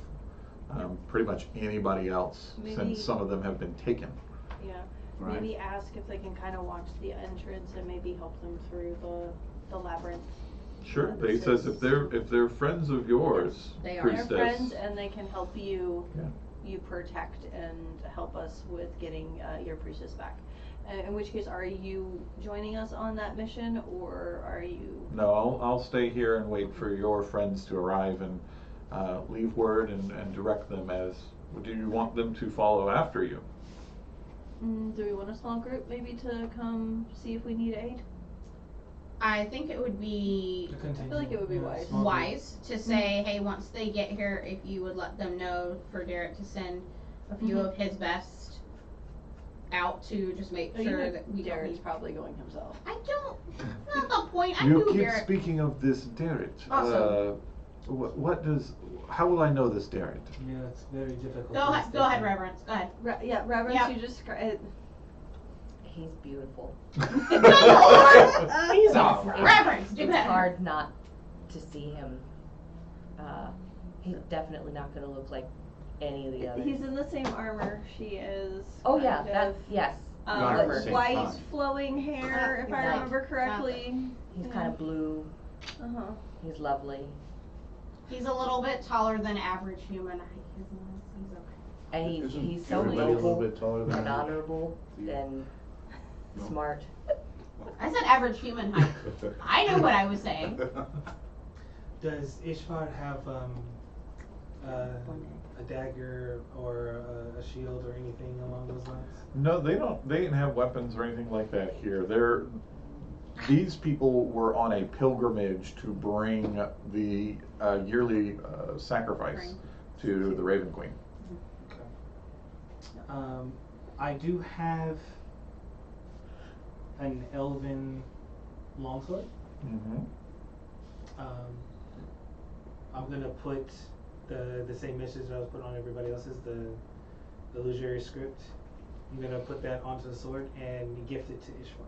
pretty much anybody else Maybe- since some of them have been taken. Yeah, Right. maybe ask if they can kind of watch the entrance and maybe help them through the labyrinth. Sure, Yeah, they this says is- if they're friends of yours, They are. priestess. They're friends and they can help you, Yeah. you protect and help us with getting your priestess back. In which case, are you joining us on that mission or are you? No, I'll stay here and wait for your friends to arrive and leave word and direct them as. Do you want them to follow after you? Do we want a small group maybe to come see if we need aid? I think it would be I feel like it would be wise. small group. wise to say, hey, once they get here, if you would let them know for Derek to send a few of his best out to just make Oh, you sure know that we don't Derek's need. probably going himself. I don't. Not the point. I You knew keep Derek. speaking of this Derek. Awesome. What does? How will I know this Derek? Yeah, it's very difficult. Go ahead, Reverence. Go ahead. Yeah, Reverence, Yep. you just it. He's beautiful. Good Lord! He's alright. Reverence, do It's better. hard not to see him. He's definitely not going to look like any of the others. He's in the same armor she is. Oh yeah, kind that of, yes. Not at the same white time. flowing hair, if I Exactly. remember correctly. He's Yeah. kind of blue. Uh-huh. He's lovely, He's a little bit taller than average human height. He's okay. and he's Isn't so everybody a little noble bit taller than and that? honorable and No. smart. I said average human height. I knew what I was saying. Does Ishvar have a dagger or a shield or anything along those lines? No, they don't. They didn't have weapons or anything like that here. These people were on a pilgrimage to bring the yearly sacrifice Bring. to the Raven Queen. I do have an elven longsword. Mm-hmm. I'm gonna put the same message that I was put on everybody else's, the illusory script. I'm gonna put that onto the sword and gift it to Ishvar.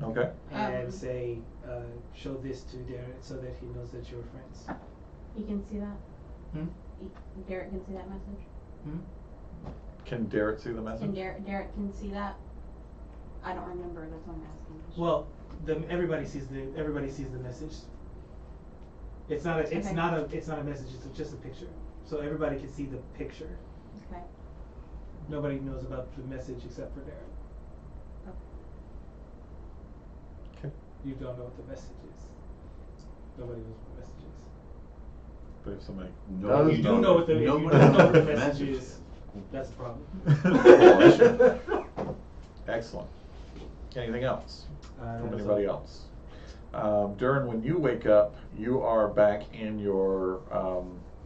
Okay. And say, show this to Derek so that he knows that you're friends. You can see that? Hmm? Derek can see that message? Hmm? Can Derek see the message? And Derek can see that? I don't remember, that's why I'm asking. Well, everybody sees the message. It's not a Okay. message. It's just a picture. So everybody can see the picture. Okay. Nobody knows about the message except for Derek. Okay. You don't know what the message is. Nobody knows what the message is. But if somebody No, does You do know what the Nobody you do know knows what the what the message message is. is. That's the problem. Excellent. Anything else from That's anybody all. else? Durin, when you wake up, you are back in your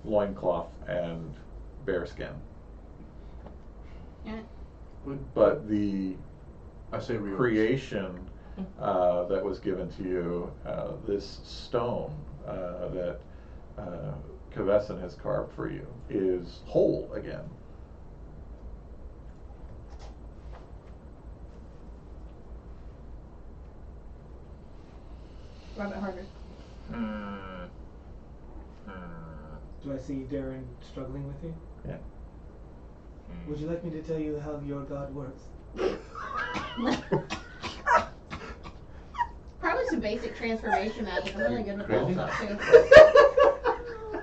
loincloth and bear skin. Yeah. But the I say we creation that was given to you, this stone that Kavesson has carved for you, is whole again. Rub it harder. Do I see Darren struggling with you? Yeah. Would you like me to tell you how your god works? Probably some basic transformation magic. I'm really good with that Crazy. stuff too.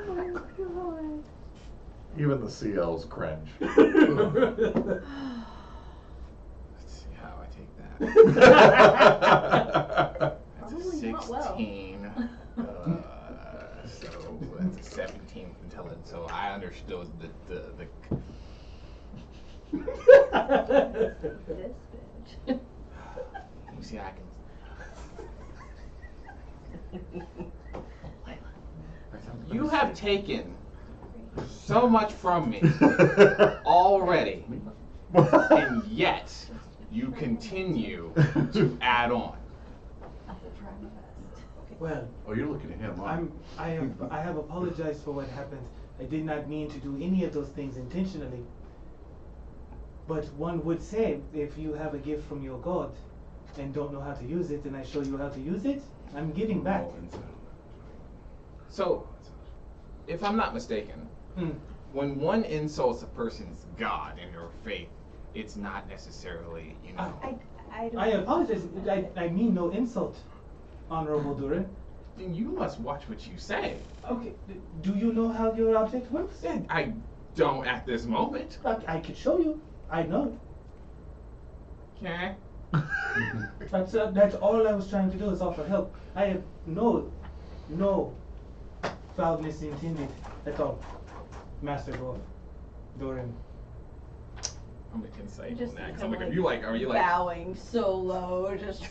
Oh my god. Even the CLs cringe. Let's see how I take that. That's a Probably not well. 16. So that's a 17 intelligence. So I understood the This bitch. you see I can. You have taken so much from me already, and yet you continue to add on. I will try my best. Well, Oh, you're looking at him, huh? I have apologized for what happened. I did not mean to do any of those things intentionally. But one would say, if you have a gift from your god and don't know how to use it, and I show you how to use it, I'm giving back. So, if I'm not mistaken, when one insults a person's god in your faith, it's not necessarily, you know. I don't. I apologize. I mean no insult, Honorable Durin. Then you must watch what you say. Okay, do you know how your object works? I don't at this moment. I could show you. I know. Okay. That's all I was trying to do is offer help. I have no foulness intended at all, Master Dwarf Durin. I'm an insight Just on that. 'Cause kind I'm of like, are you like? bowing so low, just.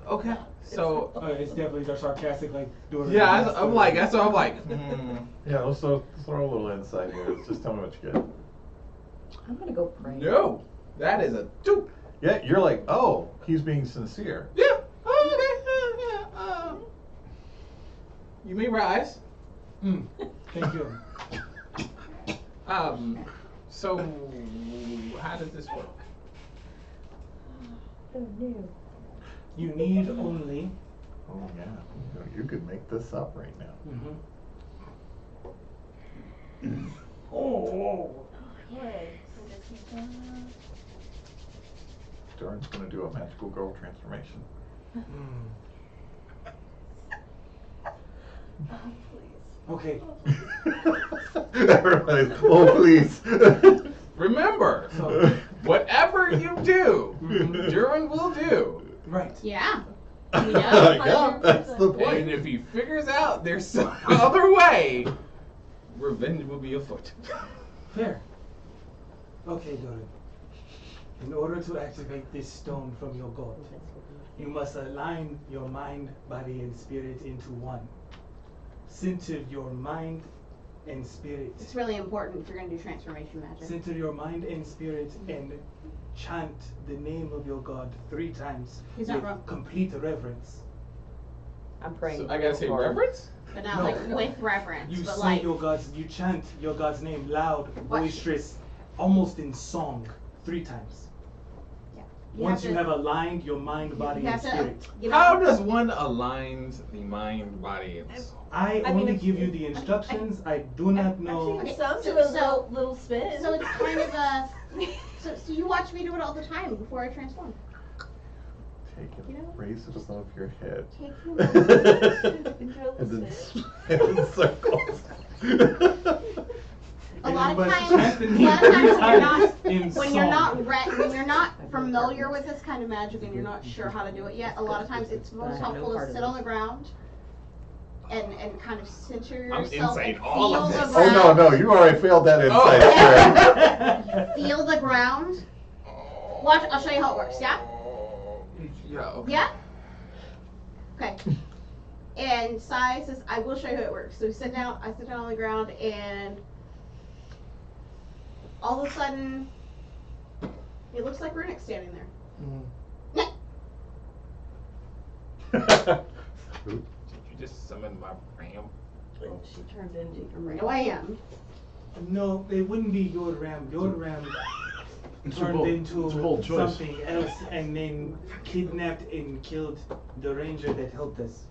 Okay. So. It's definitely the sarcastic, like Durin. Yeah, I'm like, that's what I'm like. Yeah, let's throw a little insight here. Just tell me what you get. I'm gonna go pray. No, that is a 2. Yeah, you're like, oh, he's being sincere. Yeah. Oh, okay. You may rise. Thank you. So how does this work? Oh, no. You need only. Oh yeah, you could make this up right now. Oh. Durin's gonna do a magical girl transformation. Okay. Everybody's, oh please. Remember, whatever you do, Durin will do. Right. Yeah. Yeah, that's the And point. if he figures out there's some other way, revenge will be afoot. Fair. Okay, Durin. In order to activate this stone from your god, you must align your mind, body, and spirit into one. Center your mind and spirit. It's really important if you're going to do transformation magic. Center your mind and spirit and chant the name of your god 3 times He's with not wrong. complete reverence. I'm praying. So I gotta say real hard. reverence? But not No. like with reverence. You but say like, you chant your god's name loud, What? boisterous, almost in song 3 times. Once you have aligned your mind, body, you and have to, spirit. How does one align the mind, body, and soul? I I mean, only if- give you the instructions. I do not know. I've seen Okay, some so- do a so- little spin. So it's kind of a. So you watch me do it all the time before I transform. Take it, You know? raise it above your head. Take your moment. And then spin in circles. A lot of Everybody times, chant the when name you're not, 3 times in when you're song. not when you're not familiar with this kind of magic and you're not sure how to do it yet, a lot of times it's most helpful to sit on the ground and kind of center I'm yourself insane and all feel of the this. ground. Oh no, you already failed that insight. Feel the ground. Watch, I'll show you how it works. Yeah. Yeah. Okay. Yeah. Okay. And Sai says, "I will show you how it works." So we sit down. I sit down on the ground, and all of a sudden, it looks like Runic standing there. Did you just summon my ram? She turned into your No, I am. No, it wouldn't be your ram. Your ram It's a turned bold- into it's a bold choice. something else and then kidnapped and killed the ranger that helped us.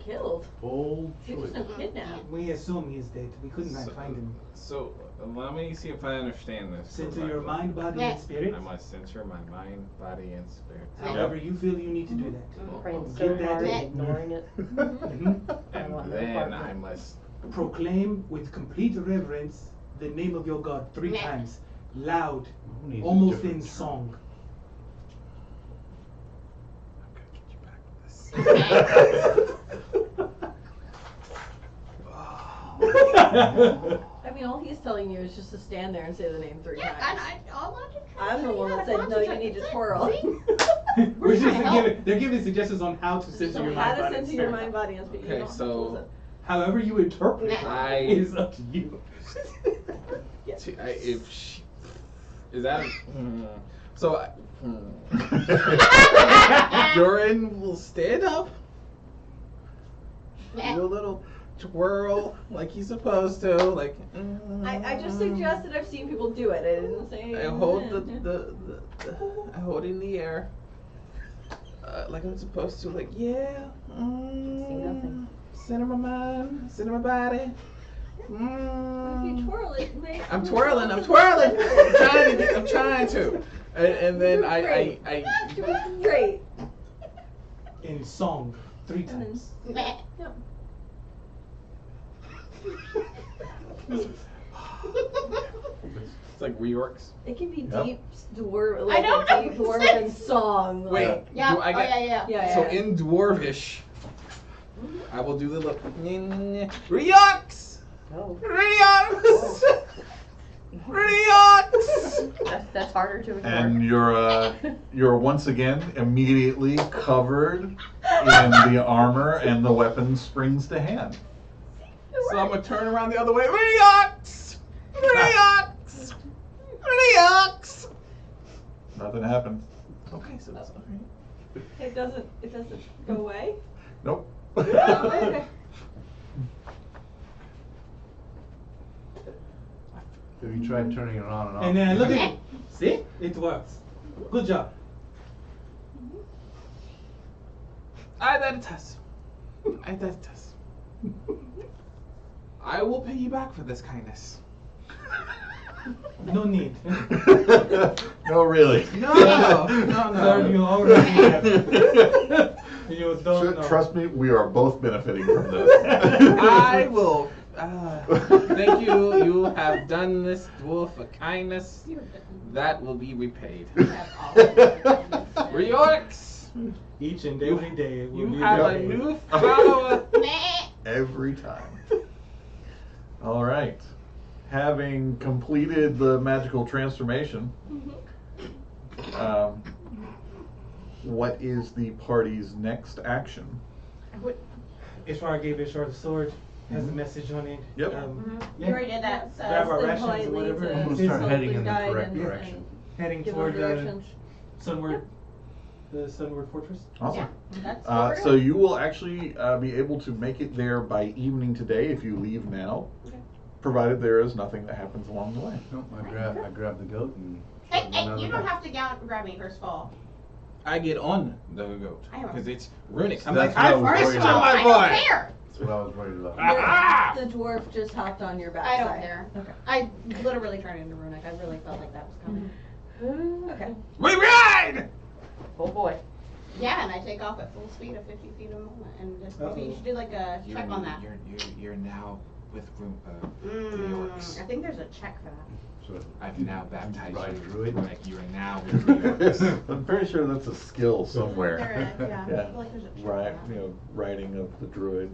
killed. Bold He choice. wasn't kidnapped. We assume he's dead. We could not find him. So, allow me to see if I understand this. Center your mind, body, Yeah. and spirit. I must center my mind, body, and spirit. However you feel you need to do that. I'm praying Get so that hard in. and ignoring it. Mhm. I want And no part then of it. I must. Proclaim with complete reverence the name of your God 3 Yeah. times, loud, Who needs a almost in different song. I'm gonna get you back with this. I mean, all he's telling you is just to stand there and say the name 3 Yeah, times. I want to I'm the one that said, no, you need to twirl. We're just trying to help. they're giving suggestions on how to center So your how mind, to body, and center your spirit. mind, body, and spirit. You Okay, don't have to so- listen. However you interpret Nah. it is up to you. If she, is that so? Durin will stand up, do a little twirl like he's supposed to. Like. I just suggested I've seen people do it. I didn't say. I hold I hold it in the air. Like I'm supposed to. Like yeah. See nothing. Center my mind. Center my body. If you twirl it, makes I'm twirling. I'm trying to. And then I Doing great. In song, 3 times. Meh. It's like reorcs. It can be Yep. deep dwarf, I like don't a deep know. dwarven song. Wait. Like, Yeah. Do I get? Yeah. yeah. So in dwarvish, I will do the look. Reorcs. Oh. Reorcs. Reorcs. That's harder to ignore. And you're once again immediately covered in the armor, and the weapon springs to hand. So I'm gonna turn around the other way. Reorcs. Reorcs. Reorcs. Nothing happens. Okay, so that's alright. It doesn't go away. Nope. Oh, okay. Have you tried turning it on and off? And then look at it. See? It works. Good job. I did a test. I will pay you back for this kindness. No need. No, really. No. Sir, you already have. You don't know. Trust me, we are both benefiting from this. I will. Thank you. You have done this dwarf a kindness. That will be repaid. Reorcs, Each and every day. Will you be have a repaid. new follower. Meh. Every time. All right. Having completed the magical transformation, what is the party's next action? Ishwar gave Ishwar the sword. Has a message on it. Yep. You already did that. Grab our rations or whatever. I'm gonna start heading in the correct direction. Heading Give toward them the directions. Sunward Fortress. Awesome. That's what we're So doing. you will actually be able to make it there by evening today if you leave now, provided there is nothing that happens along the way. Nope, I grab the goat and. Hey, start another you don't goat. have to grab me first of all. I get on the goat I know. because it's runic. I'm That's like, what I I was first worried on about. my I don't boy. care. That's what I was worried about. Ah! The dwarf just hopped on your back. I don't care. Okay. I literally turned into Runic. I really felt like that was coming. Okay. We ride. Oh boy. Yeah, and I take off at full speed of 50 feet a moment, and just maybe you should do like a check on that. You're now with I think there's a check for that. So, I've now baptized Ride you. druid? Like you are now with Reorcs. I'm pretty sure that's a skill There somewhere. is, yeah. I Yeah. feel like there's a check Right, for that. riding of the druid.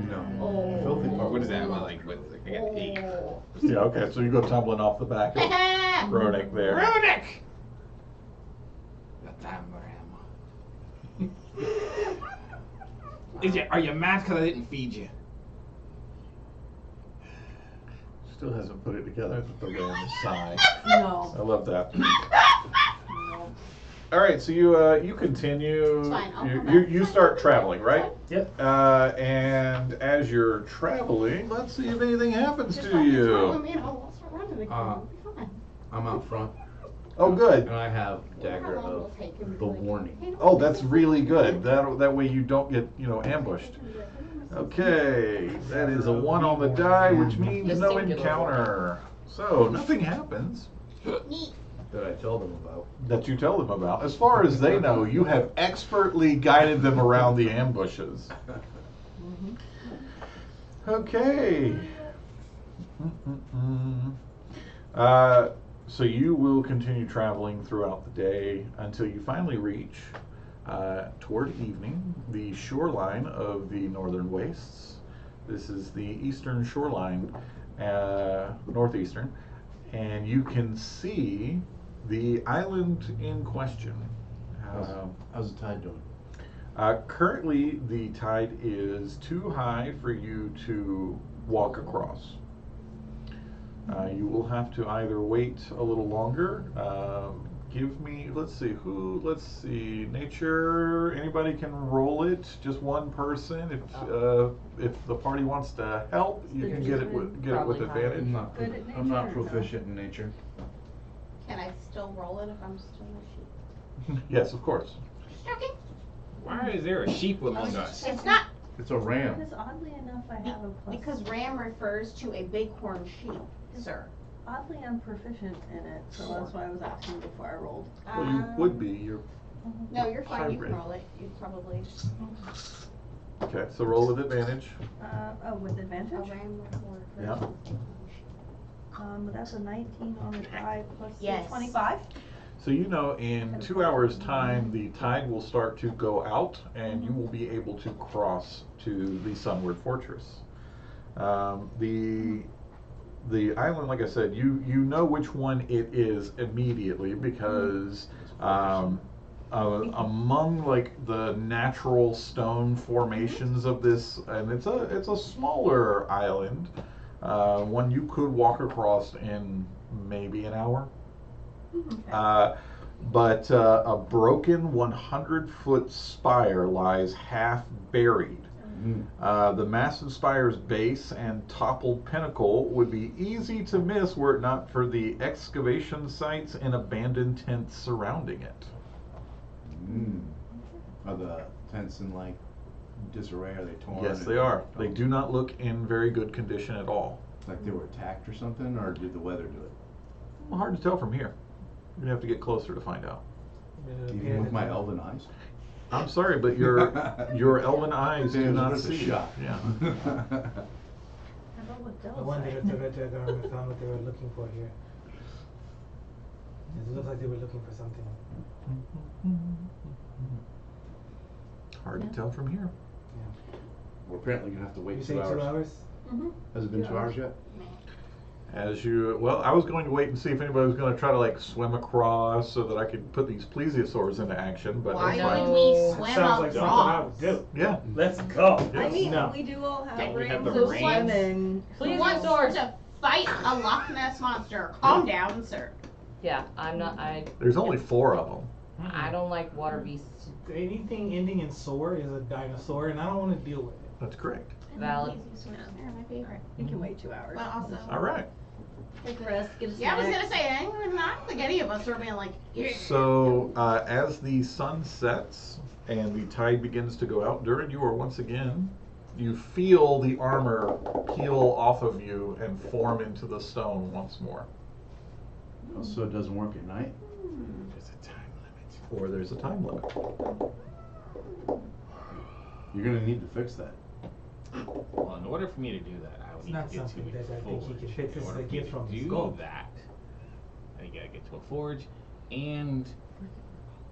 no. Oh. Filthy Or part. what is that? Well, like what? Like, I got 8. Oh. Yeah, okay, so you go tumbling off the back of Ronick there. Runic. Are you mad because I didn't feed you? Still hasn't put it together with the random sigh. No. I love that. All right, so you continue. It's fine, I'll You, come you, back. you start traveling, right? Yep. And as you're traveling, let's see if anything happens Just to follow you. me and I'll start running again. It'll be fine. I'm out front, Oh, good. and I have Dagger How long will of it take him to the like- Warning. Hey, no, Oh, that's really good. That way you don't get ambushed. Okay, that is a 1 on the die, which means The no singular encounter. So nothing happens Neat. That I tell them about. that you tell them about. As far as they know, you have expertly guided them around the ambushes. Okay. So you will continue traveling throughout the day until you finally reach, toward evening, the shoreline of the northern wastes. This is the eastern shoreline, northeastern, and you can see the island in question. How's the tide doing? Currently, the tide is too high for you to walk across. You will have to either wait a little longer, Give me, let's see, nature, anybody can roll it, just one person. If the party wants to help, you can get it with Probably advantage. Good at I'm not nature or no? proficient in nature. Can I still roll it if I'm still a sheep? Yes, of course. Okay. Why is there a sheep among us? It's not It's a ram. Because oddly enough, I have a plus. because ram refers to a bighorn sheep, sir. Oddly, I'm proficient in it, so that's why I was asking before I rolled. Well, you would be, you're, No, you're fine. You can Hybrid. roll it. You probably. okay, so roll with advantage. With advantage? A ram refers. Yeah. That's a 19 on the die plus the Yes. 25. So you know in 2 hours time the tide will start to go out and you will be able to cross to the Sunward Fortress. The island, like I said, you know which one it is immediately because among like the natural stone formations of this, and it's a smaller island, one you could walk across in maybe an hour. But a broken 100-foot spire lies half buried. The massive spire's base and toppled pinnacle would be easy to miss were it not for the excavation sites and abandoned tents surrounding it. Are the tents in like disarray? Are they torn? Yes, they are. They do not look in very good condition at all. Like they were attacked or something, or did the weather do it? Hard to tell from here. You'd have to get closer to find out. Even with my elven eyes? I'm sorry, but your elven eyes do not It's a see. shot. Yeah. How about what I Dell wonder say? if the Red Dragon found what they were looking for here. It looked like they were looking for something. Hard to tell from here. We're apparently gonna have to wait You 2 say hours. 2 hours? Mm-hmm. Has it been 2 hours yet? Well, I was going to wait and see if anybody was going to try to like swim across so that I could put these plesiosaurs into action. But Why that's fine. would we No. swim Sounds like something I across? would do. Yeah. Let's go. I mean, No. we do all have Don't we have rings the of rings? swimming. Who wants to fight a Loch Ness monster? Calm down, sir. Yeah, I'm not. There's only 4 of them. I don't like water beasts. Anything ending in sore is a dinosaur, and I don't want to deal with it. That's correct. Valid. They're my favorite. We can wait 2 hours. But also. All right. Take a rest, get a snack. Yeah, I was gonna say, I don't think any of us are being like. So as the sun sets and the tide begins to go out, Durin, you are once again. You feel the armor peel off of you and form into the stone once more. Oh, so it doesn't work at night? There's a time limit. Or there's a time limit. You're gonna need to fix that. Well, in order for me to do that, I would It's need not to get to something a that I think he forge. can fix. This In is order a for me gift to from his do god. that, I gotta get to a forge, and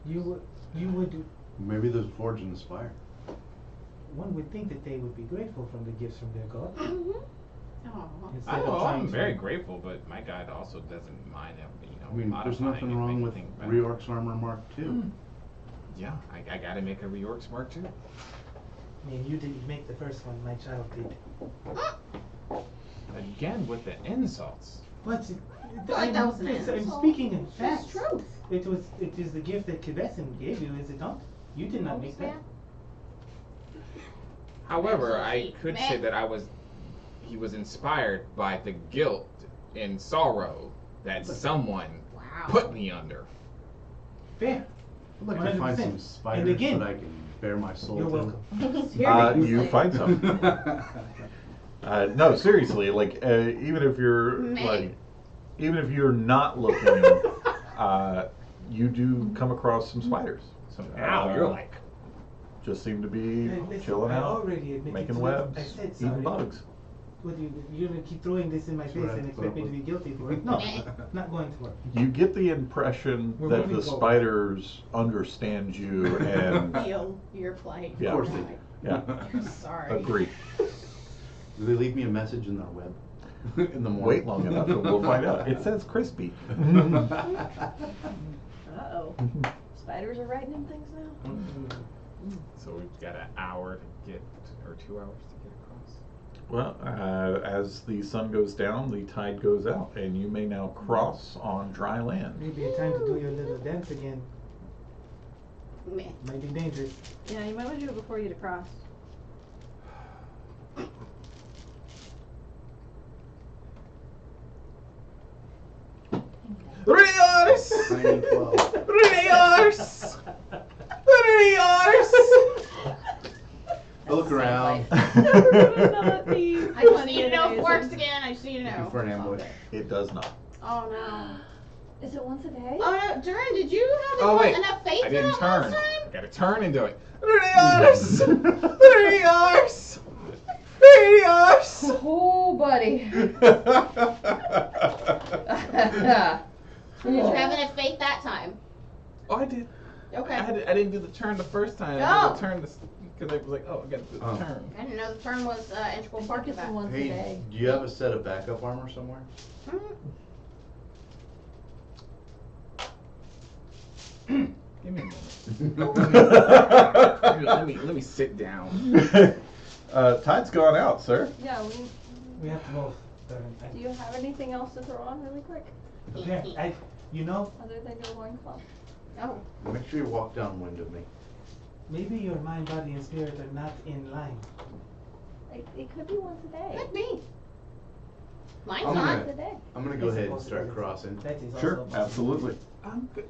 You would do. Maybe there's a forge in the spire. One would think that they would be grateful from the gifts from their god. Oh. Instead of trying I'm to- very grateful, but my god also doesn't mind them, I mean, there's modifying nothing and wrong making with things better. Reorc's armor Mark II. Yeah, I gotta make a reorg smart too. I mean, you didn't make the first one. My child did. Again with the insults. But Like that was an I'm insult. speaking in That's facts. truth. It is the gift that Kevesin gave you, is it not? You did not make that. However, I Absolutely. could Man. say that he was inspired by the guilt and sorrow that someone Wow. put me under. Fair. I'd like to find 100%. some spiders And again, that I can bare my soul you're to. welcome. You find some. No, seriously, like even if you're Man. not looking, you do come across some spiders. So now you're like, just seem to be Hey, listen, chilling I out, already admitted making to it. webs, I said eating sorry. bugs. What you're gonna keep throwing this in my face what I and have to expect put me up to be with. guilty for it? No, not going to work. You get the impression We're that moving the forward. spiders understand you and Feel your plight. Yeah. Of course they do. yeah, I'm sorry. agree. Do they leave me a message in their web? In the morning? Wait long enough and we'll find out. It says crispy. Uh-oh. Spiders are writing in things now? so we've got an hour to get, or 2 hours to get across. Well, as the sun goes down, the tide goes out, and you may now cross on dry land. Maybe a time to do your little dance again. Meh. Might be dangerous. Yeah, you might want to do it before you get across. Yours! 912. Yours! Yours! Look around. I just need to know if it works again. I just need to know. Looking for an ambush. It does not. Oh no. Is it once a day? Oh no, Duran, did you have Oh, wait. enough faith I in didn't it turn. last I time? gotta turn and do it. Yours! Yours! Yours! Oh, buddy. Did you have enough faith that time? Oh, I did. Okay. I didn't do the turn the first time. I Oh. did the turn because I was like, oh, I gotta do the Oh. turn. I didn't know the turn was integral part of that. Once a Hey, day. do you have a set of backup armor somewhere? Hmm. Give me a moment. Let me sit down. Tide's gone out, sir. Yeah, We have to move. do you have anything else to throw on really quick? You know, Other than your loincloth? Oh. Make sure you walk downwind of me. maybe your mind, body, and spirit are not in line. It could be once a day. Could be. Mine's I'm not. gonna- Once a day. I'm gonna go ahead and start crossing. That is Sure, also absolutely. I'm good.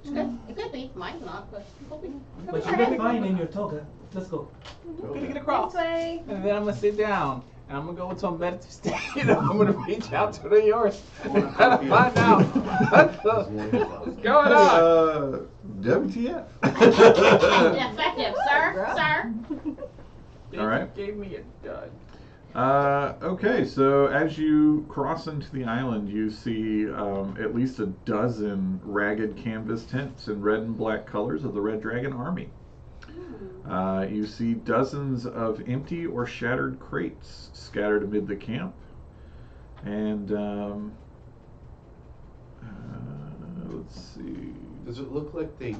It could be. Mine's not, but it could be. But you look fine in your toga. Let's go. I'm gonna Okay. get across. This way. And then I'm gonna sit down. And I'm gonna go into a meditative state. And I'm gonna reach out to the yours. And try to find out what's going on. WTF? Ineffective, sir. Sir. All right. Gave me a dud. Okay, so as you cross into the island, you see at least a dozen ragged canvas tents in red and black colors of the Red Dragon Army. You see dozens of empty or shattered crates scattered amid the camp. And let's see. Does it look like they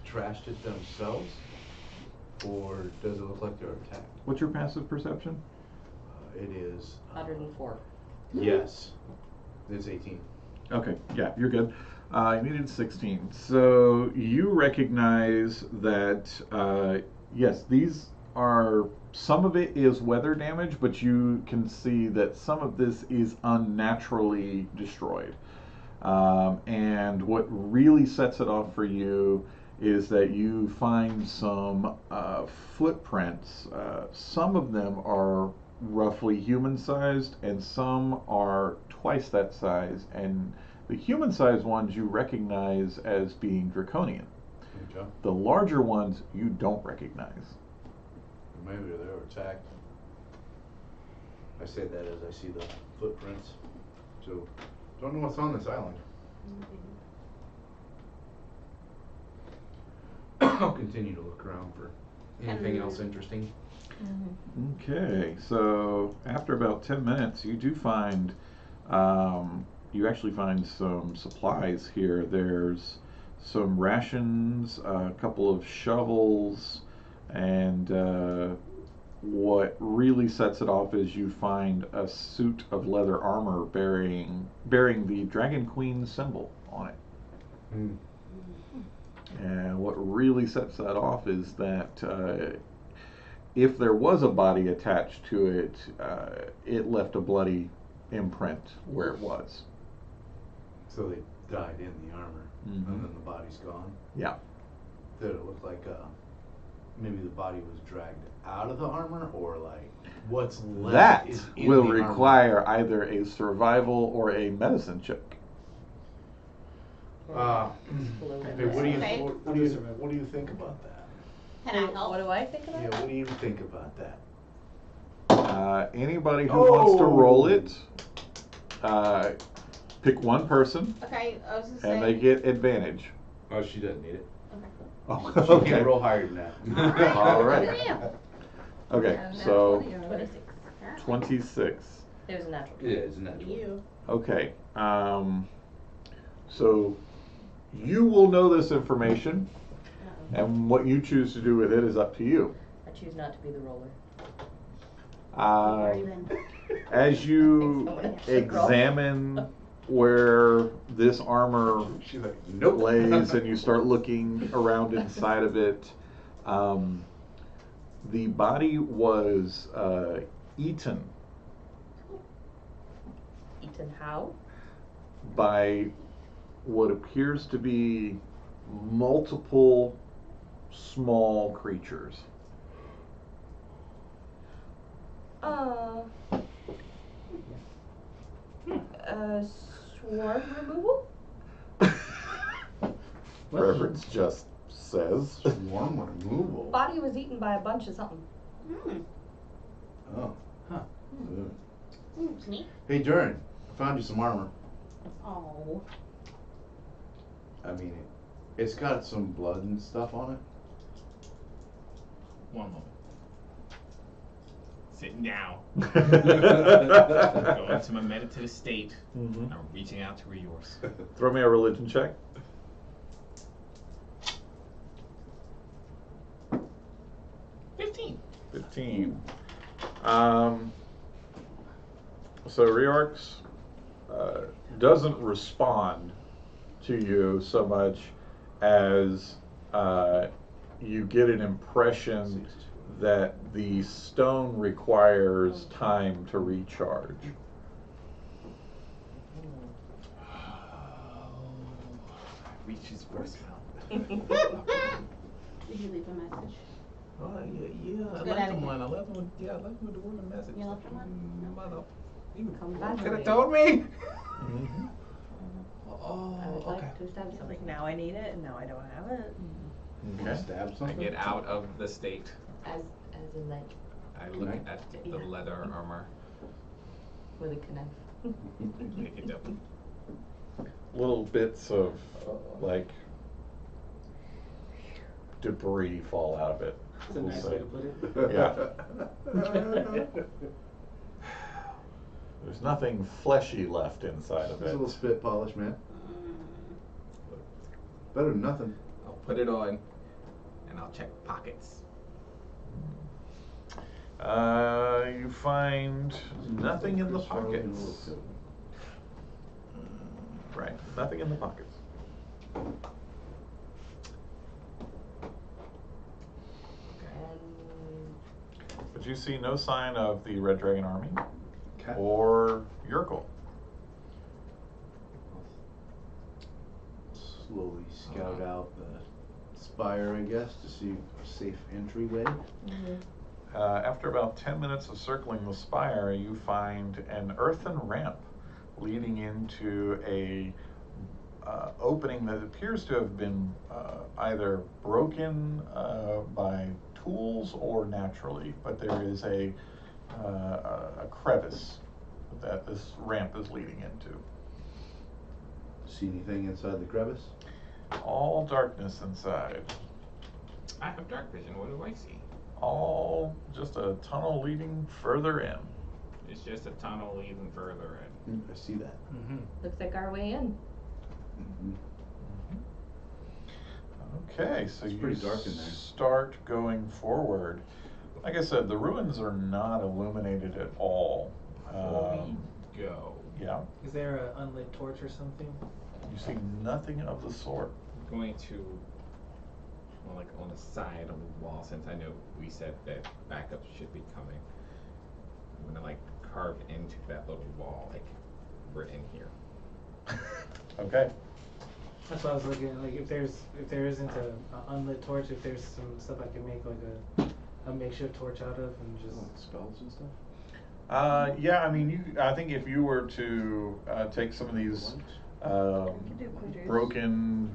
trashed it themselves? Or does it look like they're attacked? What's your passive perception? It is. 104. Yes. It's 18. Okay, yeah, you're good. You needed 16. So you recognize that, yes, these are, some of it is weather damage, but you can see that some of this is unnaturally destroyed. And what really sets it off for you is that you find some footprints. Some of them are roughly human-sized, and some are twice that size. And the human-sized ones you recognize as being draconian. Okay. The larger ones you don't recognize. Maybe they were attacked. I say that as I see the footprints. So, don't know what's on this island. I'll continue to look around for anything else interesting. Okay, so after about 10 minutes, you do find, you actually find some supplies here. There's some rations, a couple of shovels, and what really sets it off is you find a suit of leather armor bearing the Dragon Queen symbol on it. Mm. And what really sets that off is that if there was a body attached to it, it left a bloody imprint where it was. So they died in the armor, Mhm. and then the body's gone. Yeah. Did it look like maybe the body was dragged out of the armor, or like what's left That is in will the armor? require either a survival or a medicine check. Okay, what do you Okay. what do you think about that? Can I help? What do I think about Yeah, that? what do you think about that? Anybody who wants to roll it, pick one person, Okay, I was gonna and say. they get advantage. Oh, she doesn't need it. Oh, She okay. can't roll higher than that. All right. Damn. Okay, so 26. 26. It was a natural. Yeah, it's natural. You. Okay. So you will know this information, and what you choose to do with it is up to you. I choose not to be the roller. Already been. As you examine where this armor She's like, nope. lays and you start looking around inside of it, the body was eaten Eaten how? by what appears to be multiple small creatures. Swarm removal? Reference just says. Swarm removal. Body was eaten by a bunch of something. Oh. Huh. Ugh. Sneak. Hey, Durin, I found you some armor. Oh. I mean, it's got some blood and stuff on it. One moment. Sitting down. Mhm. Go into my meditative state. I'm reaching out to yours. Throw me a religion check. 15. 15. So Reorx doesn't respond to you so much as you get an impression that the stone requires time to recharge. Reaches voicemail. Did you leave a message? Oh, yeah, I Good left him etiquette. one. I left him with the word message. You left him one? Mother. You Come back could to have me. told me. Mm-hmm. Oh, I would okay. like to stab So something. like now I need it and now I don't have it. Okay. Stab I something? get out of the state. As in like I look Knife? at the Yeah. leather armor. with a knife. Pick it up. Little bits of like debris fall out of it. That's a we'll nice say. way to put it. There's nothing fleshy left inside of It's a it. little spit polish, man. Better than nothing. I'll put it on, and I'll check pockets. You find nothing in the pockets. Right, nothing in the pockets. But you see no sign of the Red Dragon Army Okay. or Yurkel. Slowly scout out the spire, I guess, to see a safe entryway. After about 10 minutes of circling the spire, you find an earthen ramp leading into a opening that appears to have been either broken by tools or naturally, but there is a crevice that this ramp is leading into. See anything inside the crevice? All darkness inside. I have dark vision. What do I see? All just a tunnel leading further in. It's just a tunnel leading further in. I see that. Mm-hmm. Looks like our way in. Okay, so It's you pretty dark in there. start going forward. Like I said, the ruins are not illuminated at all. Before we go, Yeah, Is there an unlit torch or something? you see nothing of the sort. I'm going to, well, like on the side of the wall, since I know we said that backup should be coming. I'm gonna like carve into that little wall, like we're in here. Okay. That's what I was looking at. Like, if there isn't a unlit torch, if there's some stuff I can make like a makeshift torch out of, and just Spells and stuff? Yeah, I mean, I think if you were to take some of these broken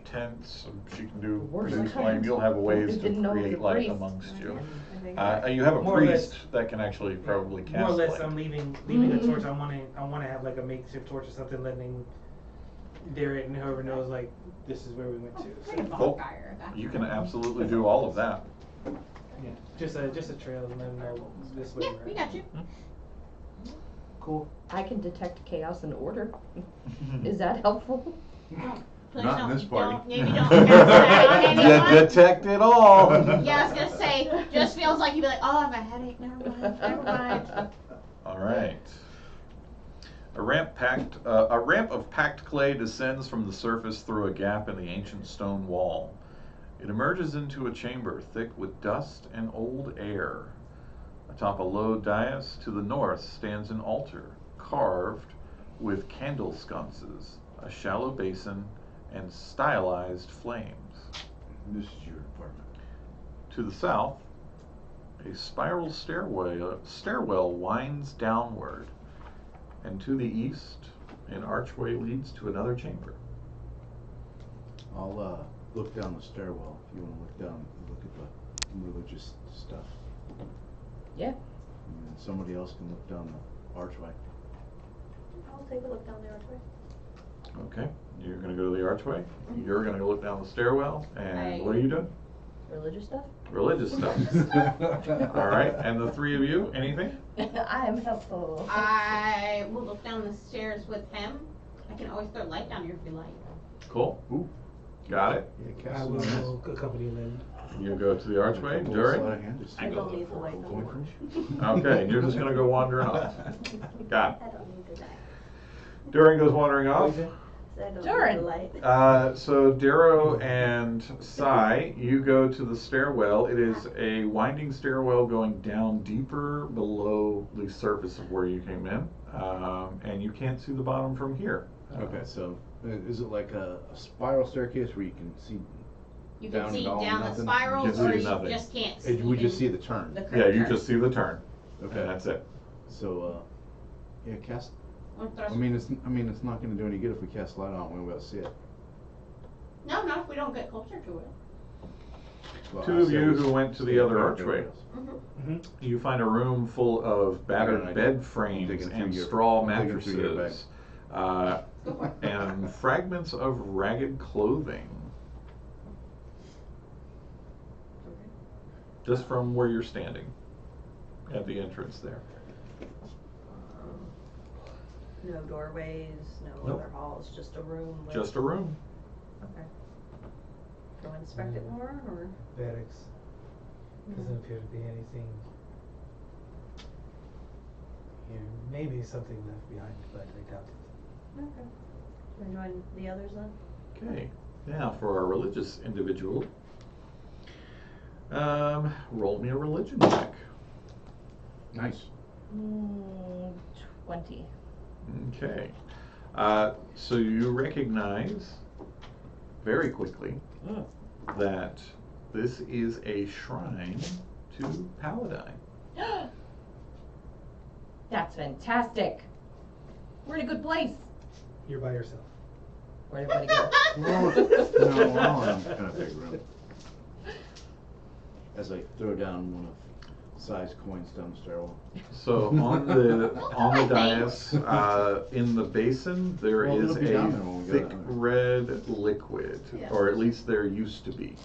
tents, she can do produce flame. You'll have ways to Didn't know it was create a light priest. amongst you. I think You have a More or less. priest that can actually probably cast more or less, light. I'm leaving a torch. I want to have like a makeshift torch or something, letting Derek and whoever knows like this is where we went to. So, Cool. Bonfire, that's You right. can absolutely do all of that. yeah, just a trail and let them know this way. Yeah, we got you. Cool. I can detect chaos and order. Is that helpful? Please Not in don't. this party. Don't, maybe don't cast that on anyone. You detect it all. Yeah, I was gonna say, just feels like you'd be like, oh, I have a headache, never mind. Never mind. All right. A ramp of packed clay descends from the surface through a gap in the ancient stone wall. It emerges into a chamber thick with dust and old air. Atop a low dais to the north stands an altar, carved with candle sconces, a shallow basin, and stylized flames. This is your apartment. To the south, a spiral stairwell winds downward, and to the east, an archway leads to another chamber. I'll look down the stairwell if you want to look down and look at the religious stuff. Yeah. And then somebody else can look down the archway. I'll take a look down the archway. Okay, you're gonna go to the archway, you're gonna go look down the stairwell, and Right. what are you doing? Religious stuff? Religious stuff. All right, and the three of you, anything? I am helpful. I will look down the stairs with him. I can always throw light down here if you like. Cool. Ooh. Got it. Yeah, I cast will some accompany Lynn. You go to the archway, Jury? I don't need the light no more. Okay, you're just gonna go wandering off. Got it. I don't need the light. Durin goes wandering off. I don't Durin. need the light. So Darrow and Sai, you go to the stairwell. It is a winding stairwell going down deeper below the surface of where you came in, and you can't see the bottom from here. Okay, so is it like a spiral staircase where you can see? You Down can see and all, down the nothing? spirals, You can or see you nothing. just can't see. We just see in the turn. the Yeah, you curve. just see the turn, Okay. and that's it. So yeah, cast. Wanna throw I some- mean, it's not going to do any good if we cast light on it. We won't be able to see it. No, not if we don't get closer to it. Well, Two I of say you we who went to the stay other back there archway. with us. You find a room full of battered I- bed I'm frames digging through and your- straw I'm digging through your mattresses, Go for it. and fragments of ragged clothing. Just from where you're standing at the entrance there. No doorways, no Nope. other halls, just a room with. Just a room. Okay. Go inspect it more, or? Barracks. Doesn't appear to be anything here. Maybe something left behind, but I doubt it. Okay. Should we join the others then? Okay. Now for our religious individual. Roll me a religion check. Nice. 20. Okay. So you recognize very quickly that this is a shrine to Paladine. That's fantastic. We're in a good place. You're by yourself. Where'd everybody go? No, I'm kind of big room. As I throw down one of Sai's coins down the stairwell. So on the dais, in the basin, there Well, is it'll be down there a when we go thick down there. red liquid, Yeah. or at least there used to be.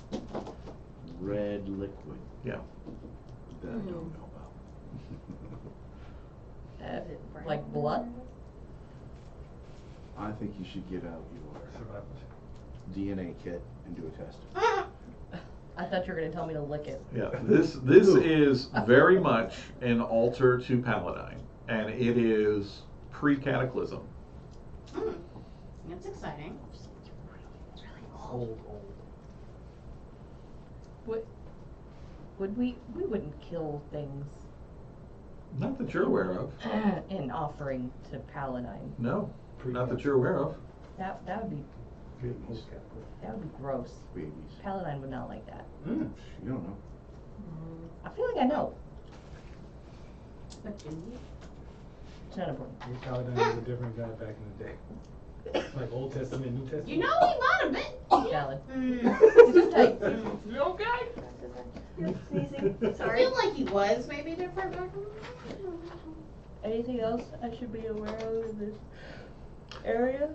Red liquid. Yeah. That I don't know about. Like blood? I think you should get out your Survival. DNA kit and do a test. I thought you were gonna tell me to lick it. Yeah. This is very much an altar to Paladine, and it is pre-cataclysm. That's exciting. Old. We wouldn't kill things Not that you're aware of. in offering to Paladine. No, not that you're aware of. That would be Babies. gross. Babies. Paladine would not like that. You don't know. I feel like I know. But do you? It's not important. Your Paladin was a different guy back in the day. Like Old Testament, New Testament. You know he might have been. Valid. Mm. It's tight. You okay? Sneezing, I sorry. feel like he was maybe different back in Anything else I should be aware of in this area?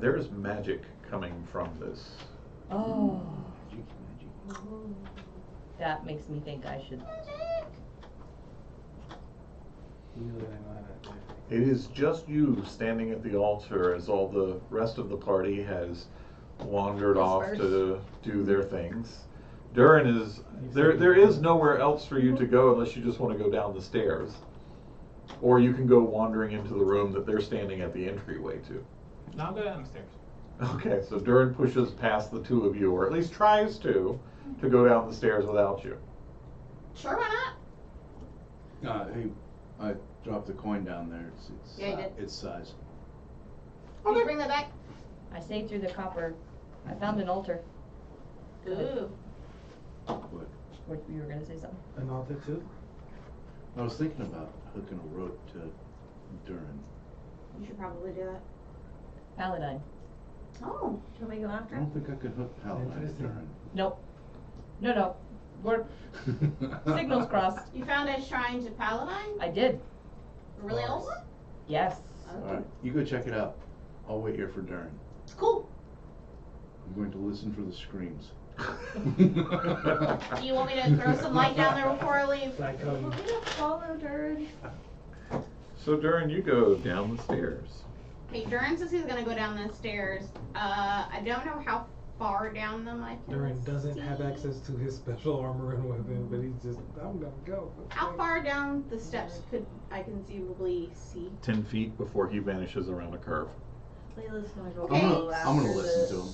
There is magic coming from this. Oh, Magic, magic. that makes me think I should. You know that I know how to. It is just you standing at the altar as all the rest of the party has wandered off to do their things. Durin is there. There is nowhere else for you to go unless you just want to go down the stairs, or you can go wandering into the room that they're standing at the entryway to. No, I'll go down the stairs. Okay, so Durin pushes past the two of you, or at least tries to go down the stairs without you. Sure, why not? Hey, I dropped the coin down there. It's Yeah, you did. its size. Did you bring that back? I saved through the copper. I found an altar. Ooh. What? What, you were gonna say something? An altar too? I was thinking about hooking a rope to Durin. You should probably do that. Paladine. Oh. Should we go I after him? don't think I could hook Paladin to Interesting. Durin. Nope. No. We're signals crossed. You found a shrine to Paladine? I did. A really old one? Yes. Alright, you go check it out. I'll wait here for Durin. Cool. I'm going to listen for the screams. Do you want me to throw some light down there before I leave? Like, We're gonna follow Durin. So Durin, you go down the stairs. Okay, Durin says he's gonna go down the stairs. I don't know how far down them I can Durin doesn't see. have access to his special armor and weapon, but he's just, I'm gonna go. How far down the steps could I conceivably see? 10 feet before he vanishes around a curve. Layla's gonna go Okay. follow I'm gonna after listen to the- him.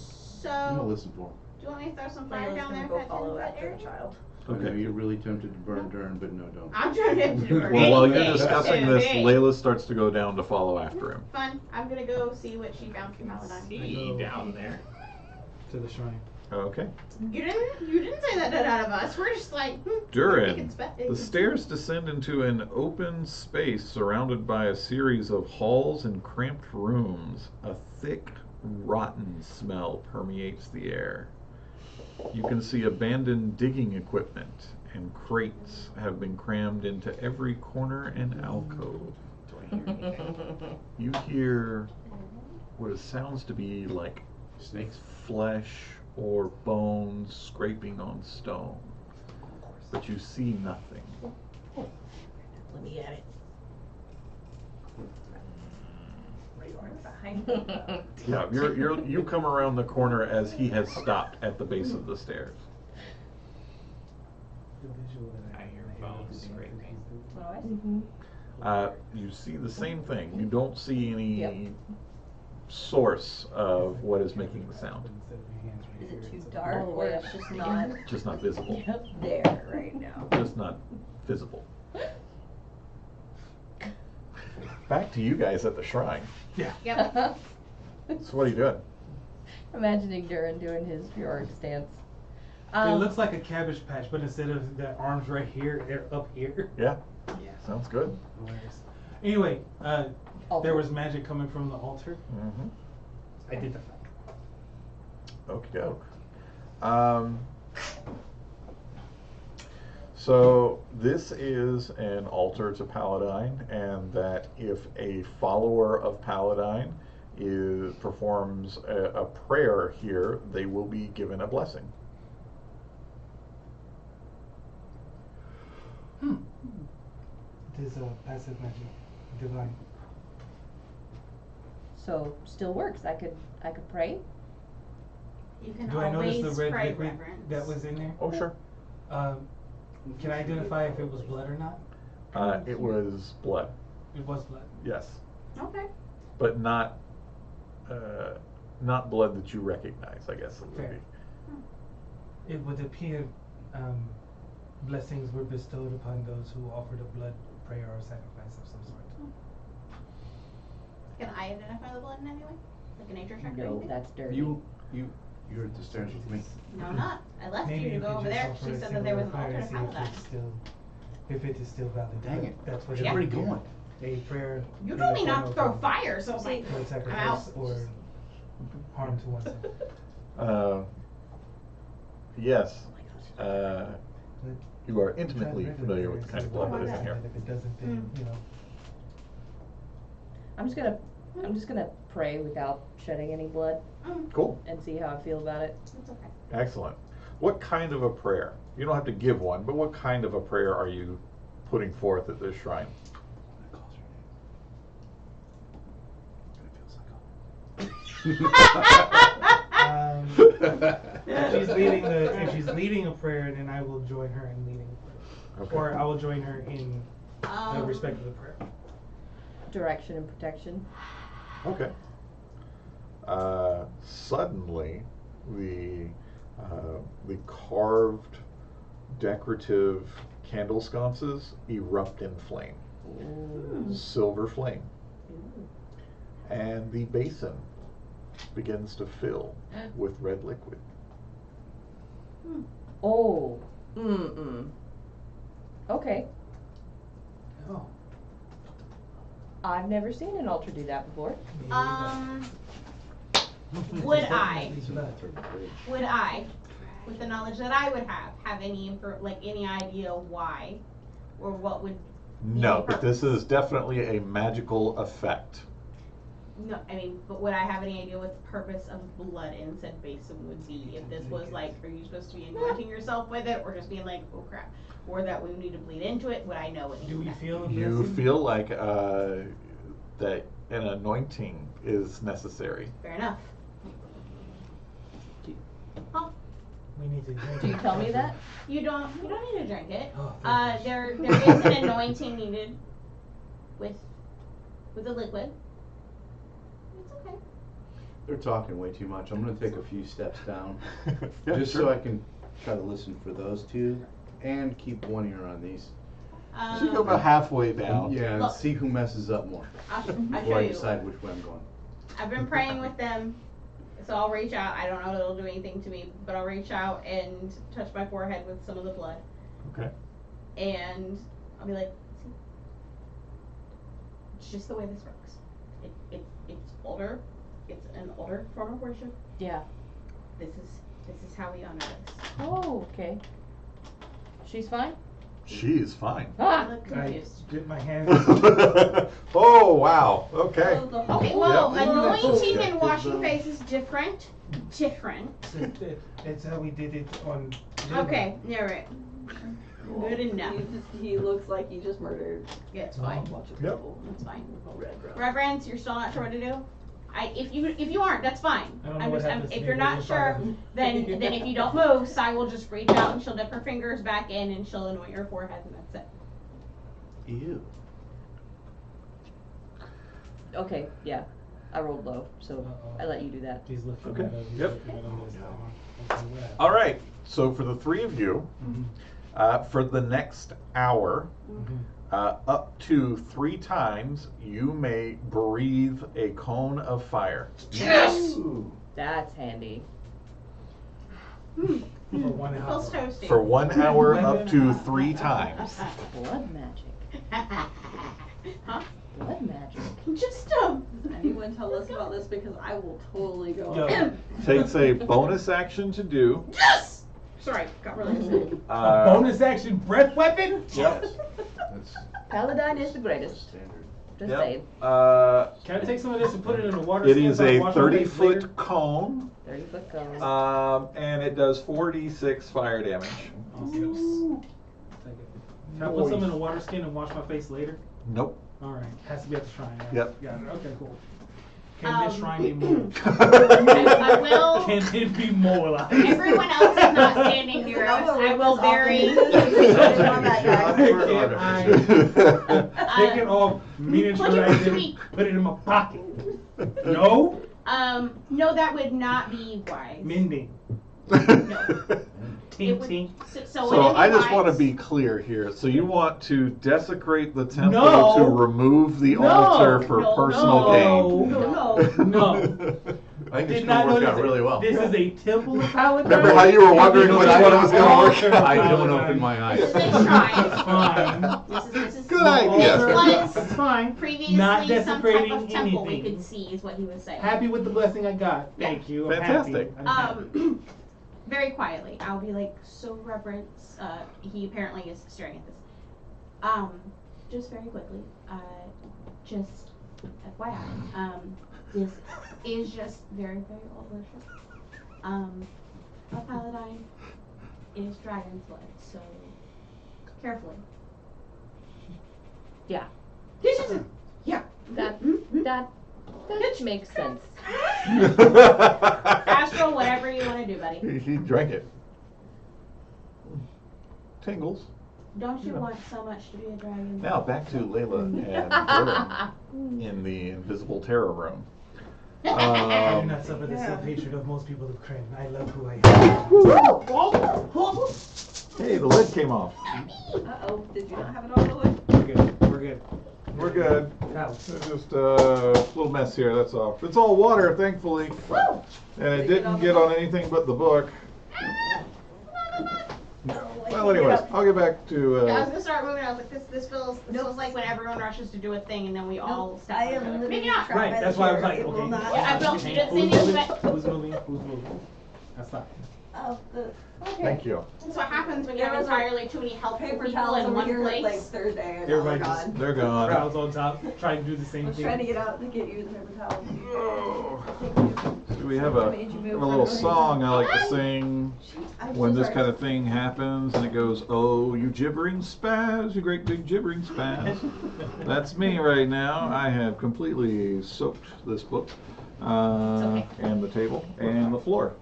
I'm gonna So, listen for him. do you want me to throw some fire Layla's down there gonna if go I follow can after the area? child. I know you're really tempted to burn Durin, but no, don't. I'm trying to burn Well, while you're anything. discussing this, Okay. Layla starts to go down to follow after him. Fun. I'm gonna go see what she found for Paladine. See down there. To the shrine. Okay. You didn't say that out of us. We're just like Durin, the stairs descend into an open space surrounded by a series of halls and cramped rooms. A thick, rotten smell permeates the air. You can see abandoned digging equipment and crates have been crammed into every corner and alcove. You hear what it sounds to be like Snakes? flesh or bones scraping on stone, but you see nothing. Let me at it. Behind Yeah, you come around the corner as he has stopped at the base of the stairs. The visual that I hear have bones of the scraping. entities What do I see? You see the same thing. You don't see any Yep. source of what is making the sound. Instead of your hands right Is here, it too it's a- dark Oh, or yeah. it's just not Just not visible. there right now? Just not visible. Back to you guys at the shrine. Yep. So what are you doing? Imagining Durin doing his Fjord stance. It looks like a cabbage patch, but instead of the arms right here, they're up here. Yeah, Yeah. sounds good. Hilarious. Anyway, altar. there was magic coming from the altar. Mm-hmm. Identified. Okie doke. So this is an altar to Paladine, and that if a follower of Paladine performs a prayer here, they will be given a blessing. It is a passive magic, divine. So still works. I could pray. You can Do I notice always the red pray liquid reverence. that was in there? Oh, sure. Can I identify if it was blood or not? It was blood, It was blood. yes, Okay. but not blood that you recognize, I guess it would Fair. be. It would appear blessings were bestowed upon those who offered a blood prayer or sacrifice of some sort. Can I identify the blood in any way? Like a nature check or No, anything? that's dirty. You're at the stairs with me. No, I'm not. I left Maybe you to you go could over just there. offer She a said that there was an similar altar to prayer, see Paladine. if it is still valid. Dang it. That's what Yeah. it Where are would you be. going? A prayer. You in told the me not form to of throw a fire, so I was like, blood I'm out. sacrifice or harm to oneself. Yes, you are intimately Try to familiar with the kind of blood that is in here. If it doesn't, then, you know. I'm just gonna pray without shedding any blood Cool, and see how I feel about it. It's okay. excellent. What kind of a prayer? You don't have to give one, but what kind of a prayer are you putting forth at this shrine? That calls your name. It feels like a- If she's leading a prayer, then I will join her in leading a prayer. Okay. Or I will join her in the respect of the prayer. Direction and protection. Okay. Suddenly, the carved decorative candle sconces erupt in flame. Ooh. Silver flame. Ooh. And the basin begins to fill with red liquid. Oh. Okay. Oh. I've never seen an altar do that before. Would I, with the knowledge that I would have any any idea why, or what would? No, but this is definitely a magical effect. No, I mean, but would I have any idea what the purpose of blood in said basin would be? If this was like, are you supposed to be anointing yourself with it, or just being like, oh crap, or that we need to bleed into it? Would I know what? Do we feel You feel like that an anointing is necessary. Fair enough. We need to drink. Do you tell me that? You don't need to drink it. Oh, thank There is an anointing needed with the liquid. It's okay. They're talking way too much. I'm gonna take a few steps down, Yeah, just sure. so I can try to listen for those two, and keep one ear on these. So you go about halfway down. Yeah, and Look. see who messes up more I'll before show I you. decide which way I'm going. I've been praying with them, so I'll reach out. I don't know if it'll do anything to me, but I'll reach out and touch my forehead with some of the blood, Okay. and I'll be like, see, it's just the way this works. It's older. It's an older form of worship. Yeah. This is how we honor this. Oh, okay. She's fine? She's fine. I Ah! look I confused. dip my hand. Oh, wow. Okay. Okay, well, Yep. anointing Yeah, and washing 'cause, face is different. That's how we did it on. Okay, yeah, right. Good enough. He looks like he just murdered Yeah, it's fine. a bunch of Yep. people. It's fine. Red Rock. Reverends, you're still not sure what to do? If you aren't, that's fine. I don't know what happens If to you're me, not but sure, it's then if you don't move, Sai will just reach out and she'll dip her fingers back in and she'll anoint your forehead and that's it. Ew. Okay, yeah. I rolled low, so I let you do that. He's looking Okay. at us. He's Yep. looking at us. Let's see what happens. All right. So for the three of you, Mhm. for the next hour, Mhm. up to 3 times, you may breathe a cone of fire. Yes! Ooh. That's handy. For 1 It hour. feels toasty. For 1 hour, up to 3 times. Blood magic. Huh? Blood magic. Just Does anyone tell us about this? Because I will totally go. Yo. Takes a bonus action to do. yes! Sorry, got really excited. A bonus action breath weapon? Yep. That's Paladin is the greatest. standard. Just Yep. saying. Can I take some of this and put it in the water? It skin is so I a wash my face 30-foot later? cone, 30-foot cone. and it does 4d6 fire damage. Awesome. Take it. Can I put some in the water skin and wash my face later? Nope. Alright, has to be at the shrine. Right? Yep. Got it. Okay, cool. Can this shrine be moved? I will. Can it be mobilized? Everyone else is not standing near us. I will bury. Take it off, miniaturize it, put it in my pocket. No? No, that would not be wise. Mending. It Tink would- tink. So I just want to be clear here. So you want to desecrate the temple No. to remove the No. altar for No, personal gain? No. I think Did it's not gonna know work out this. really well. This is a temple of Paladin. Remember how you were wondering which one was going to work? I don't open my eyes. This is a shrine. It's fine. This is Good idea. was It's fine. previously Not some type desecrating of temple we anything. could see is what he was saying. Happy with the blessing I got. Thank you. I'm Fantastic. Happy. I'm happy. Very quietly, I'll be like, so reverence, he apparently is staring at this. Just very quickly, just FYI, this is just very, very old worship. A paladin is dragon's blood, so carefully. Yeah. This isn't, yeah. That makes sense. Astral, whatever you want to do, buddy. He drank it. Tingles. Don't you want so much to be a dragon? Now back to Layla and Dylan in the invisible terror room. I do not suffer the self-hatred of most people of Kryn. I love who I am. Hey, the lid came off. Uh-oh, did you not have it on the lid? We're good. We're good. We're good. Ow. It's just a little mess here, that's all. It's all water, thankfully. And it didn't get on anything but the book. Well, anyways, I'll get back to. I was gonna start moving. I was like, this feels like when everyone rushes to do a thing and then we all step. I am together. literally Maybe not. trapped Right, by that's the why I was chair. like, It will okay. not- Yeah, I felt you didn't say Who's anything. moving? Who's moving? Who's moving? That's not. Oh, the Thank you. That's what happens when you There have was a entirely too many helpful paper people towels in over one here place. like Thursday and Everybody all just- gone. They're gone. Crowds on top, trying to do the I same was thing. trying to get out to get you the paper towels. So we have a little song I like to sing when this kind of thing happens, and it goes, "Oh, you gibbering spaz, you great big gibbering spaz." That's me right now. I have completely soaked this book, and the table, and the floor.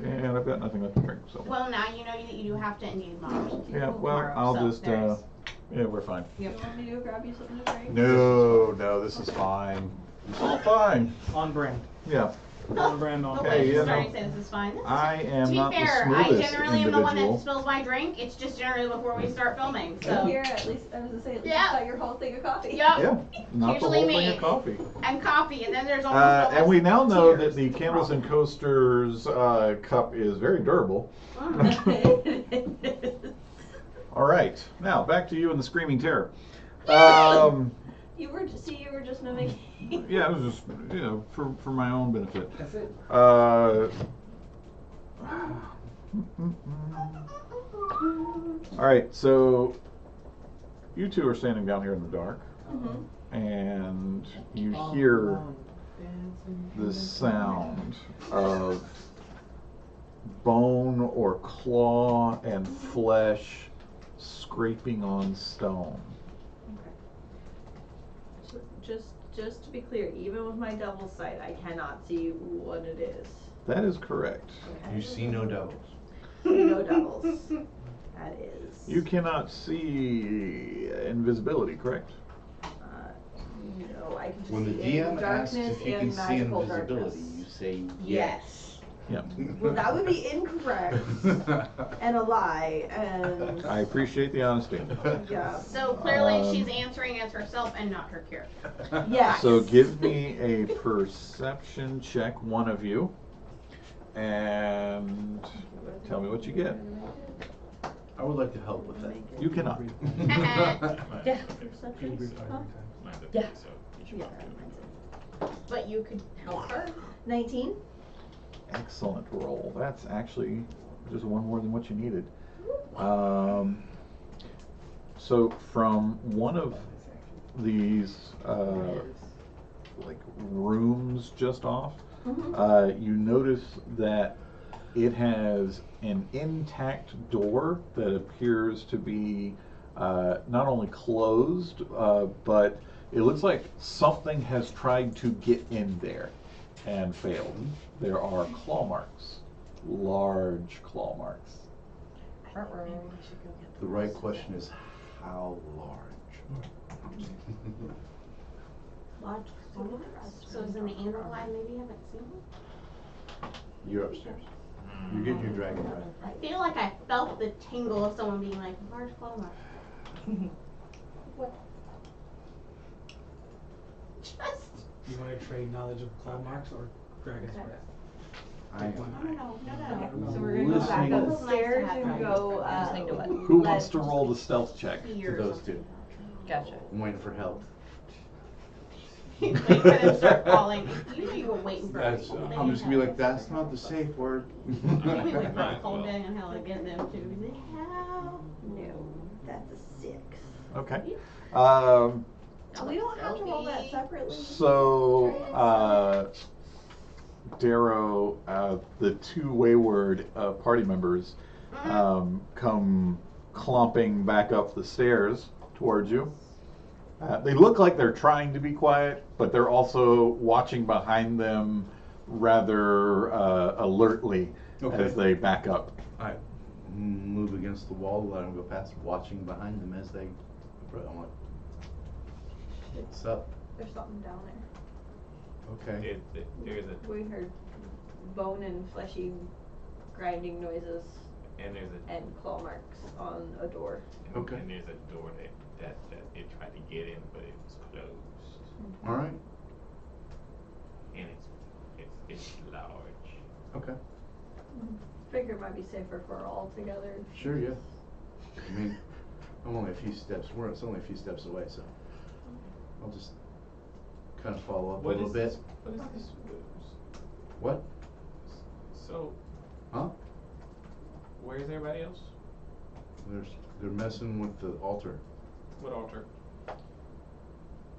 And I've got nothing left to drink, so. Well, now you know that you do have to engage mom. Yeah, well, tomorrow, I'll so just, there's- yeah, we're fine. You want me to go grab you something to drink? No, this is fine. It's all fine. On brand. Yeah, On brand. On Okay, Hey, you starting know, to say this is fine. I am To be not the fair, I smoothest generally am the one that individual. spills my drink. It's just generally before we start filming. So Here, at least I was gonna say, at least Yeah. you got your whole thing of coffee. Yep. Yeah, not the Usually whole thing me. of coffee. And coffee, and then there's almost And we now know tears. that the Candles and Coasters cup is very durable. All right, now back to you and the Screaming Terror. You were just mimicking. Yeah, it was just, for my own benefit. That's it. All right, so you two are standing down here in the dark, and you hear the sound of bone or claw and flesh scraping on stone. Just to be clear, even with my double sight, I cannot see what it is. That is correct. You see no devils. No doubles. That is. You cannot see invisibility, correct? No, I can just When the see in DM asks darkness if you can and see magical invisibility, darkness. you say Yes. Yeah. Well, that would be incorrect and a lie, and I appreciate the honesty. yeah. So clearly Um, she's answering as herself and not her character. Yes. So give me a perception check, one of you, and tell me what you get. I would like to help with that. You cannot. Yeah. Huh? Yeah. So you should Yeah. probably do it. But you could help her. 19. Excellent roll. That's actually just one more than what you needed. So from one of these like rooms just off, you notice that it has an intact door that appears to be not only closed, but it looks like something has tried to get in there and failed. There are claw marks, large claw marks. The right question is how large? Large. So is in the inner line maybe you haven't seen it? You're upstairs. You're getting your dragon breath. I feel like I felt the tingle of someone being like, large claw mark. What? Just. You want to trade knowledge of claw marks or dragon's breath? No. So we're gonna go back Listening. upstairs and go. Listening to what? Who wants to roll the stealth check? To those two. Gotcha. I'm waiting for help. Wait for them to start falling. You know you were waiting for That's, people. I'm just gonna be like, that's not the safe word. Maybe wait for the Might as whole well. day on how to get them to. How? No, that's a 6. Okay. We don't have to roll that separately. So, Darrow, the two wayward party members come clomping back up the stairs towards you. They look like they're trying to be quiet, but they're also watching behind them rather alertly Okay. as they back up. I move against the wall, let them go past, watching behind them as they. I'm like, what's up? There's something down there. Okay. There's a We heard bone and fleshy grinding noises and claw marks on a door. Okay. And there's a door that it tried to get in, but it was closed. All right. And it's large. Okay. Figure it might be safer for all together. Sure. Yeah. I mean, I'm only a few steps. It's only a few steps away, so I'll just kind of follow up a little bit. What is this? What? So, Huh? where's everybody else? They're messing with the altar. What altar?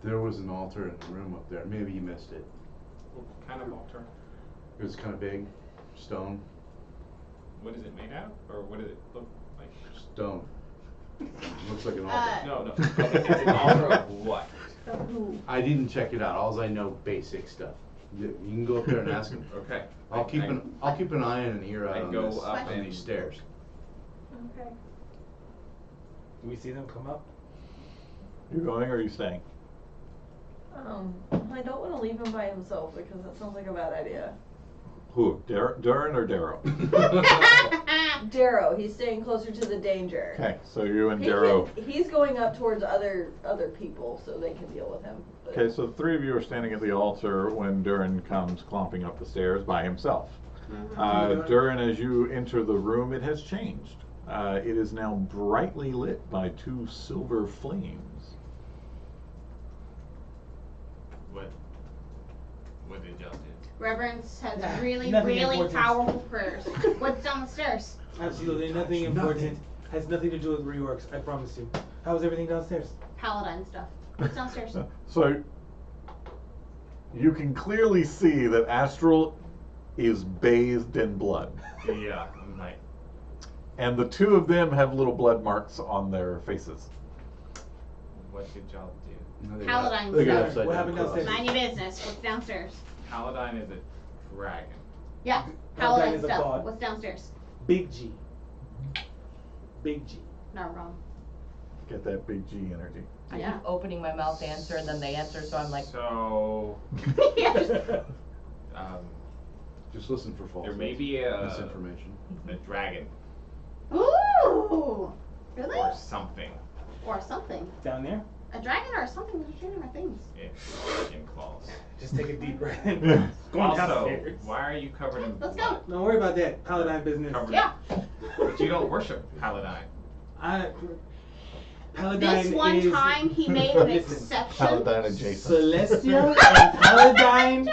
There was an altar in the room up there. Maybe you missed it. What kind of altar? It was kind of big, stone. What is it made out of? Or what does it look like? Stone. Looks like an altar. No. Okay, it's an altar of what? I didn't check it out. All I know, basic stuff. You can go up there and ask him. Okay. I'll keep an eye and an ear out I on go this, up on and- these stairs. Okay. Do we see them come up? You going or are you staying? I don't want to leave him by himself because that sounds like a bad idea. Who? Durin or Darrow? Darrow, he's staying closer to the danger. Okay, so you and Darrow. He's going up towards other people so they can deal with him. But Okay, so the three of you are standing at the altar when Durin comes clomping up the stairs by himself. Durin, as you enter the room, it has changed. It is now brightly lit by two silver flames. What did y'all do? Reverence has really, Nothing really important. powerful prayers. What's down the stairs? Absolutely nothing important. Has nothing to do with reworks, I promise you. How's everything downstairs? Paladin stuff. What's downstairs? So you can clearly see that Astral is bathed in blood. Yeah, I'm like, And the two of them have little blood marks on their faces. what did y'all do? Paladin They got stuff. upside What down happened downstairs? crosses. Mind your business. What's downstairs? Paladin is a dragon. Yeah, Paladin Paladin is a stuff. god. What's downstairs? Big G. Big G. Not wrong. Get that big G energy. I Yeah. keep opening my mouth to answer, and then they answer, so I'm like, So, Yeah, just- Just listen for false. there may be a misinformation. dragon Ooh! Really? or something Or something. Down there? A dragon or something. Those are two different things. in claws. Just take a deep breath in. Going Also, downstairs. why are you covered in Let's blood? go. Don't worry about that. Paladin business. Covered Yeah. But you don't worship Paladin. Paladin This one is time he made an Listen, exception. Paladin adjacent. Celestia and Paladin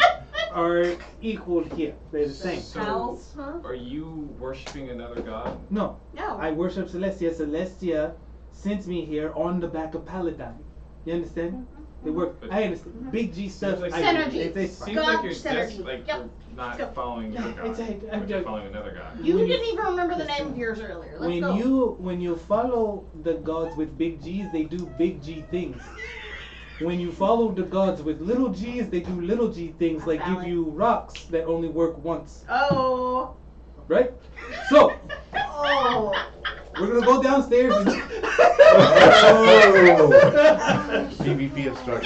are equal here. They're the same. So, Pals, huh? are you worshiping another god? No, No. I worship Celestia. Celestia sent me here on the back of Paladin. You understand? They work. But- I understand. Big G stuff. like I Synergy. do. It's Seems God like you're synergy. like Yep. you're not Let's go. following your god, It's a- I'm but you're joking. following another god. You When didn't you- even remember the Listen. name of yours earlier. Let's when go. you follow the gods with big G's, they do big G things. When you follow the gods with little G's, they do little G things, like give Valid. you rocks that only work once. Oh. Right? So Oh. we're gonna go downstairs. And PvP has started.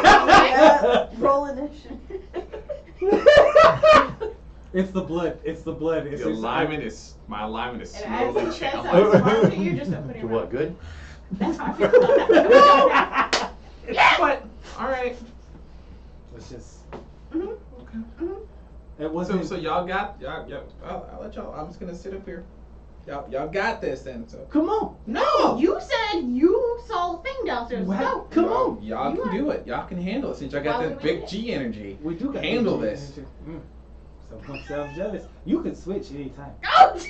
Yeah, roll initiative. It's the blood. It's the blood. It's The just- alignment is my alignment is And as slowly he says challenged. that, smart to you, just open To your what? mouth. Good? That's how I feel about that. Yeah, but all right. It's just. Mhm. Mhm. It wasn't. So y'all got y'all. I'll let y'all. I'm just gonna sit up here. Y'all got this then. So Come on. No, you said you saw a thing downstairs. What? Go. Come on. y'all You can are- do it. Y'all can handle it since y'all got Why that would we do big it? G energy. We do got Handle big G this. energy. Someone jealous. You can switch anytime. Out.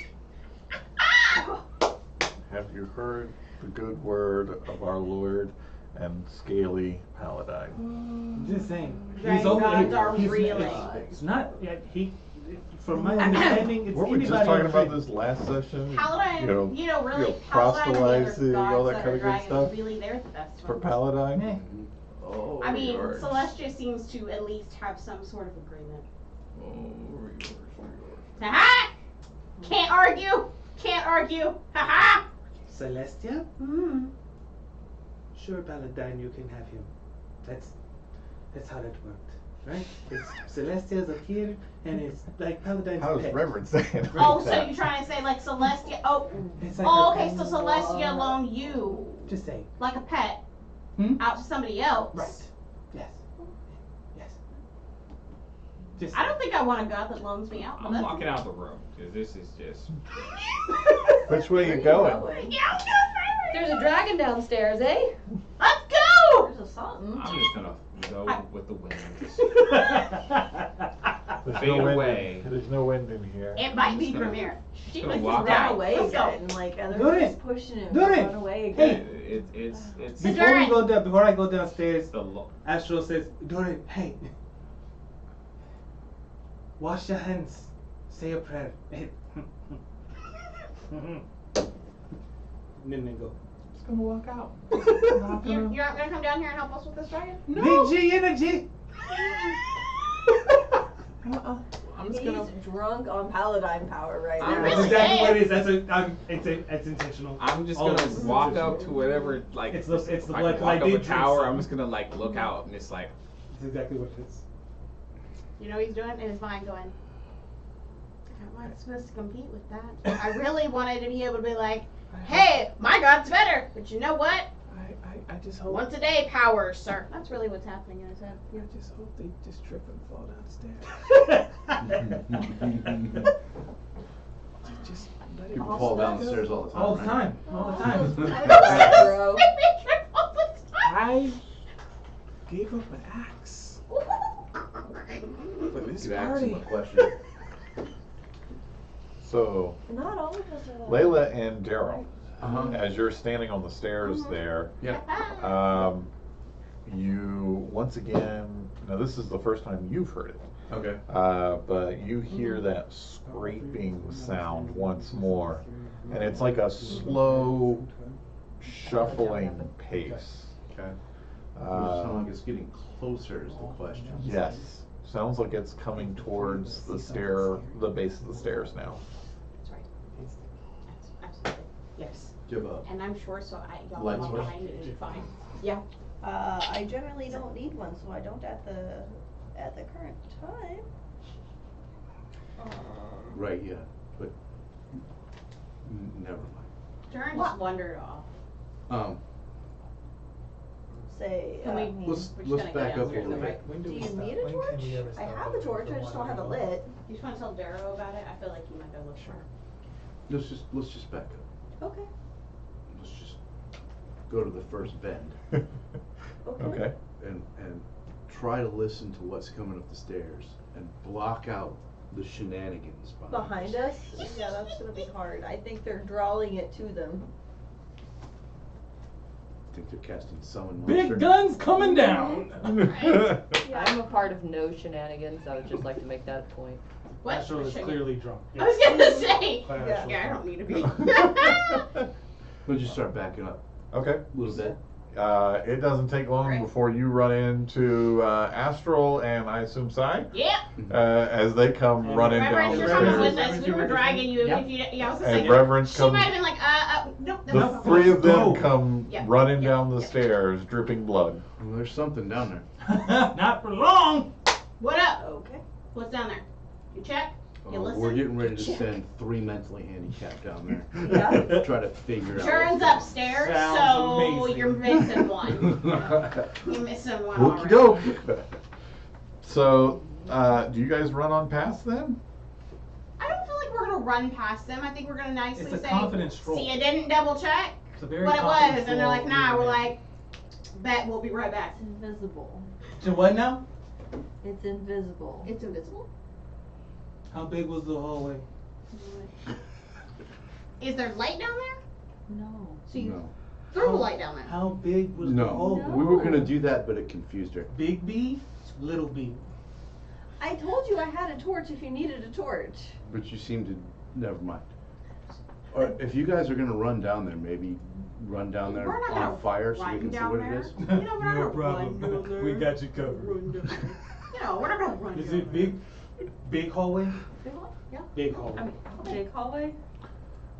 Have you heard the good word of our Lord and scaly Paladin? I'm just saying. Dragon gods are really- It's not. Yeah, he. From my understanding, it's Weren't we just anybody talking on about trade. this last session? Paladin, really, you know, Paladin proselytizing, and the other all that gods kind of good dragons, stuff really, they're the best for ones. Paladin? Eh, Oh, I mean, Lord. Celestia seems to at least have some sort of agreement. Ha-ha! Can't argue! Can't argue! Ha-ha! Celestia? Mm. Sure, Paladine, you can have him. That's how that worked, right? It's Celestia's up here, and it's like Paladine's How's pet. Reverend saying? Oh, so you're trying to say like Celestia? Oh, It's like oh, her- okay. So Celestia loaned you Just saying. like a pet Hmm? out to somebody else. Right. Yes. Yes. Just I don't think I want a god that loans me out. but I'm that's- walking out the room because this is just. Which way you going? Yeah, I'm going There's a dragon downstairs, eh? Let's go! There's a something. I'm just gonna go with the wind. There's Fade no wind. away. There's no wind in here. It might be just gonna- Premier. She gonna might walk just out. run away Let's go. again. And like Do other it. pushing him Do to it. run away Hey. again. It's Before I go downstairs, the lo- Astral says, Dory, hey, wash your hands, say a prayer. And then go. just gonna walk out. You're not gonna come down here and help us with this dragon? Big G energy. I'm just He's gonna. drunk on paladine power right I'm now. That's really exactly is. what it is. It's intentional. I'm just All gonna this is walk intentional. up to whatever, like, It's the if I blood can walk I up a did drink tower. some. I'm just gonna like look out, and it's like, It's exactly what it is. You know what he's doing in his mind going, I'm not supposed to compete with that. I really wanted to be able to be like, hey, my god's better. But you know what? I just hope. Once a day power, sir. That's really what's happening in his head. I just hope they just trip and fall downstairs. Just let it People fall down the stairs all the time. All the right? time. All the time. Bro. I gave up an axe for this Could ask him party. a question. So, Not all of us are that. Layla and Daryl, Uh-huh. as you're standing on the stairs there, you once again, now this is the first time you've heard it, Okay. but you hear that scraping sound once more, and it's like a slow shuffling pace. Okay. It sounds like it's getting closer is the question. Yes, sounds like it's coming towards the base of the stairs now. That's right. Absolutely. Yes. Give up. And I'm sure so y'all Light walk switch? behind me and be fine. Yeah. I generally don't need one, so I don't at the current time. Right, yeah. But never mind. Durin just wandered off. Say, Can we- Let's We're just gonna go back up a downstairs, little right? bit. do you need a torch? I have a torch, I just don't have it lit. You just want to tell Darrow about it? I feel like he might go look for her. Let's just back up. Okay. Let's just go to the first bend Okay. and try to listen to what's coming up the stairs and block out the shenanigans Behind us? Yeah, that's gonna be hard. I think they're drawing it to them. I think they're casting summon Big monster. guns coming down. I'm a part of no shenanigans. I would just like to make that a point. What? Astral is Shit. clearly drunk. I was gonna say. Quite Yeah. Astral's Yeah, I drunk. don't need to be. We'll just start backing up Okay. a little bit. It doesn't take long Right. before you run into Astral and I assume Sai Yeah. as they come And running Reverend, down you're the coming with stairs. us. We were dragging you. Yeah. If you, yeah, I was gonna And say. Reverend She comes. might have been like, nope. The no. three of them Go. come Yeah. running Yeah. down the Yeah. stairs, dripping blood. Well, there's something down there. Not for long. What up? Okay. What's down there? You check? You We're listen? getting ready to Check. send 3 mentally handicapped down there. Yeah. Try to figure out. Turin's what's upstairs, Sounds so amazing. you're missing one. going on. You're missing one Okie already. doke. So, do you guys run on past then? I don't feel like we're gonna run past them. I think we're gonna nicely It's a say, confidence stroll. see, you didn't double check It's a very what it confident was, and they're like, stroll. nah. We're like, bet we'll be right back. It's invisible. To what now? It's invisible. It's invisible. How big was the hallway? Is there light down there? No. So you No. Throw the light down there. How big was the No. hallway? We were gonna do that, but it confused her. Big B, little B. I told you I had a torch if you needed a torch. But you seem to. Never mind. Or if you guys are gonna run down there, maybe run down there We're not on gonna fire so we run can see down what there. it is. You know, we're not No gonna run problem. down there. We got you covered. You know, we're not gonna run Is down it there. big? Big hallway? Yeah. Big hallway. I mean, Big hallway?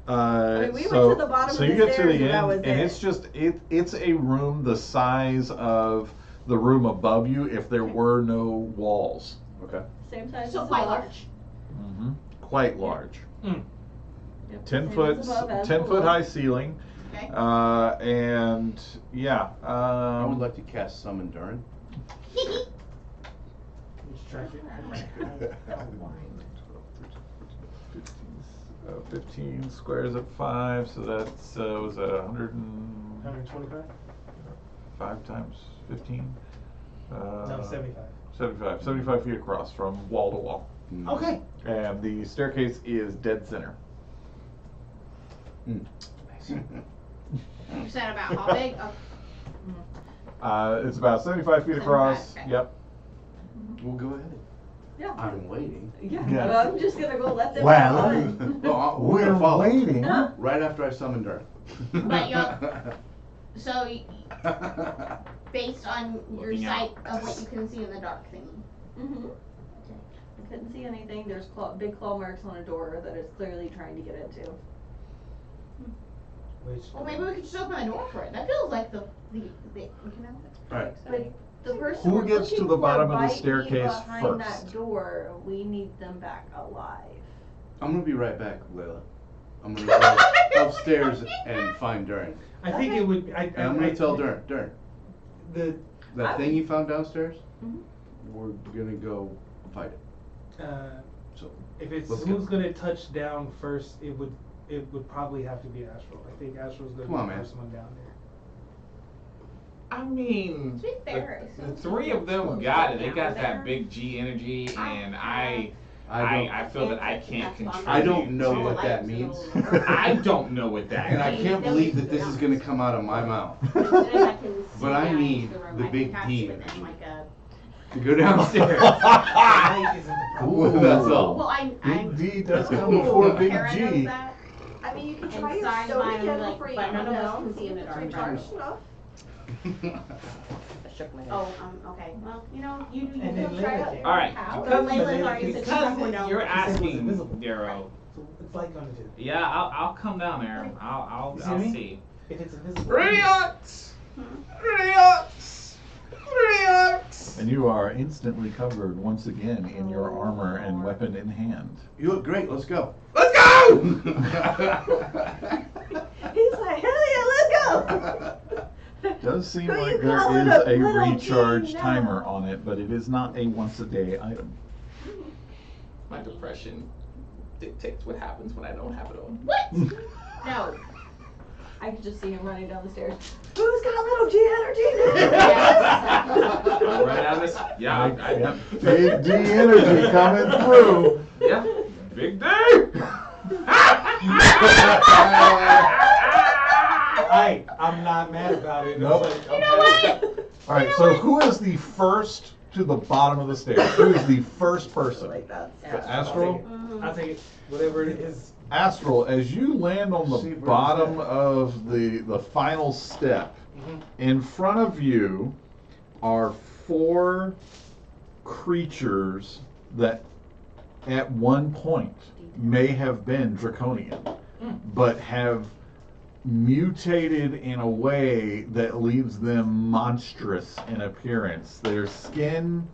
I mean, we went to the bottom so of you the get to stairs the and that end, was and it. it's just it's a room the size of the room above you if there were no walls. Okay. Same size so as quite above. large. Mm-hmm. Quite large. Mm. Yep, 10 same foot, as above, as 10 foot below. high ceiling, Okay. and yeah. I would like to cast Summon Durin. Which track it? 15 squares at 5, so that's was that 125? 5 times 15? No, 75. 75 feet across from wall to wall. Okay. And the staircase is dead center. You said about how big? Oh, It's about 75 feet 75, across. okay. Yep. Well, go ahead. Yeah. I'm waiting. Yeah. Yeah. Well, I'm just gonna go let them Well, run. Well, We're gonna follow. waiting. Right after I summon Durin. But so based on your Looking sight out. of what you can see in the dark thingy. Mm-hmm. I couldn't see anything. There's big claw marks on a door that it's clearly trying to get into. Which? Well, maybe we could just open the door for it. That feels like the we can have it. Alright. But the person Who we're gets to looking the for bottom of the might be staircase behind first? that door. We need them back alive. I'm gonna be right back, Layla. I'm gonna go upstairs and find Durin. I think it would. And I'm gonna tell Durin, The that thing you found downstairs, Mhm. we're gonna go fight it. So if it's let's who's go. gonna touch down first, it would probably have to be Astral. I think Astral's gonna Come on, be the man. first one down there. I mean, To be fair, I the assume three of them close got it. down They got there. that big G energy, and I I feel that I can't contribute. I don't know to what that Lights means. and I don't know what that And I means. can't believe that this is gonna come out of my mouth. As soon as I can see But I down need into room, the I can big cast D within, energy. like a- To go downstairs. Light isn't the problem. That's all. Well, I'm Big D does come Ooh, before Big Kara knows G. that. I mean, you can And try your size soda mine, again like, before you but come none of us down, can see see if in the it's dark. recharged enough. I shook my head. Oh, okay. Well, you do And then you try Layla it. can. All right, How? because- Layla's already said she's not going down. You're She said it was asking, invisible. Darrow. So it's light gonna do. Yeah, I'll come down there. I'll You see I'll me? see. If it's invisible. Riots! Riots! Riots! And you are instantly covered once again in your armor and weapon in hand. You look great, let's go. Let's go! He's like, hell yeah, let's go! Does seem Who like you there calling is a a little recharge G now? timer on it, but it is not a once a day item. My depression dictates what happens when I don't have it on. What? No. I could just see him running down the stairs. Who's got little G energy? I'll run down this. Yeah, Yep. Big D energy coming through. yeah. Big day. I'm not mad about it. Nope. It's like, You know what? All right, so who is the first to the bottom of the stairs? Who is the first person? Like that. Astral? I'll take it. Whatever it is. Astral, as you land on the See, where's bottom that? of the final step, Mhm. in front of you are 4 creatures that at one point may have been draconian, but have mutated in a way that leaves them monstrous in appearance. Their skin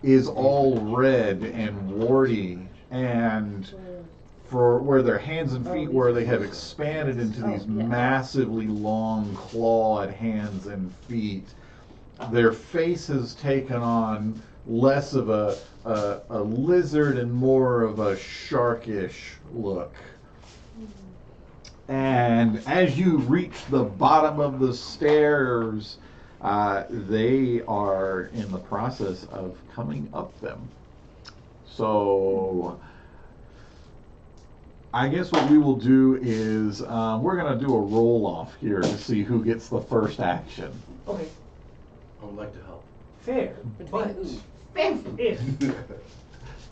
is all red and warty, and for where their hands and feet were, they have expanded into these massively long clawed hands and feet. Their face has taken on less of a lizard and more of a sharkish look. And as you reach the bottom of the stairs, they are in the process of coming up them. So I guess what we will do is we're going to do a roll off here to see who gets the first action. Okay. I would like to help. Fair. But if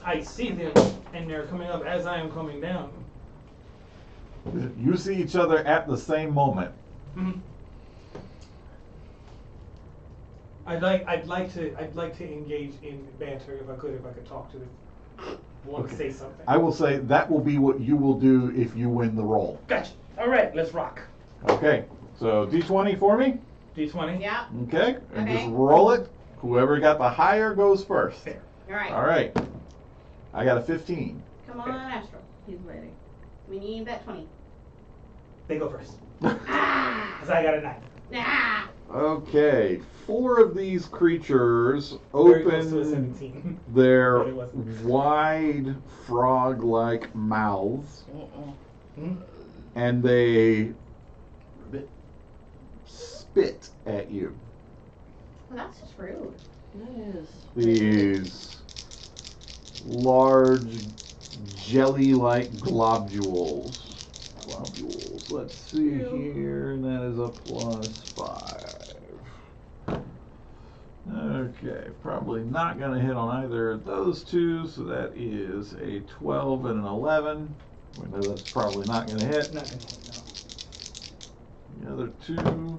I see them and they're coming up as I am coming down. You see each other at the same moment. Mhm. I'd like to engage in banter if I could talk to them. want to say something. I will say that will be what you will do if you win the roll. Gotcha. All right, let's rock. Okay, so D20 for me. D20. Yeah. Okay, and Okay. just roll it. Whoever got the higher goes first. Fair. All right. All right. I got a 15. Come on, Astro. He's waiting. We need that 20. They go first. Ah! Cause I got a 9. Ah! Okay, 4 of these creatures Very close to a open 17. their But it wasn't. wide frog-like mouths, Hmm? and they spit at you. Well, that's just rude. It is. These large jelly-like globules. Let's see here, and that is a +5. Okay, probably not going to hit on either of those two, so that is a 12 and an 11. We know that's probably not going to hit. Not gonna hit, no. The other two,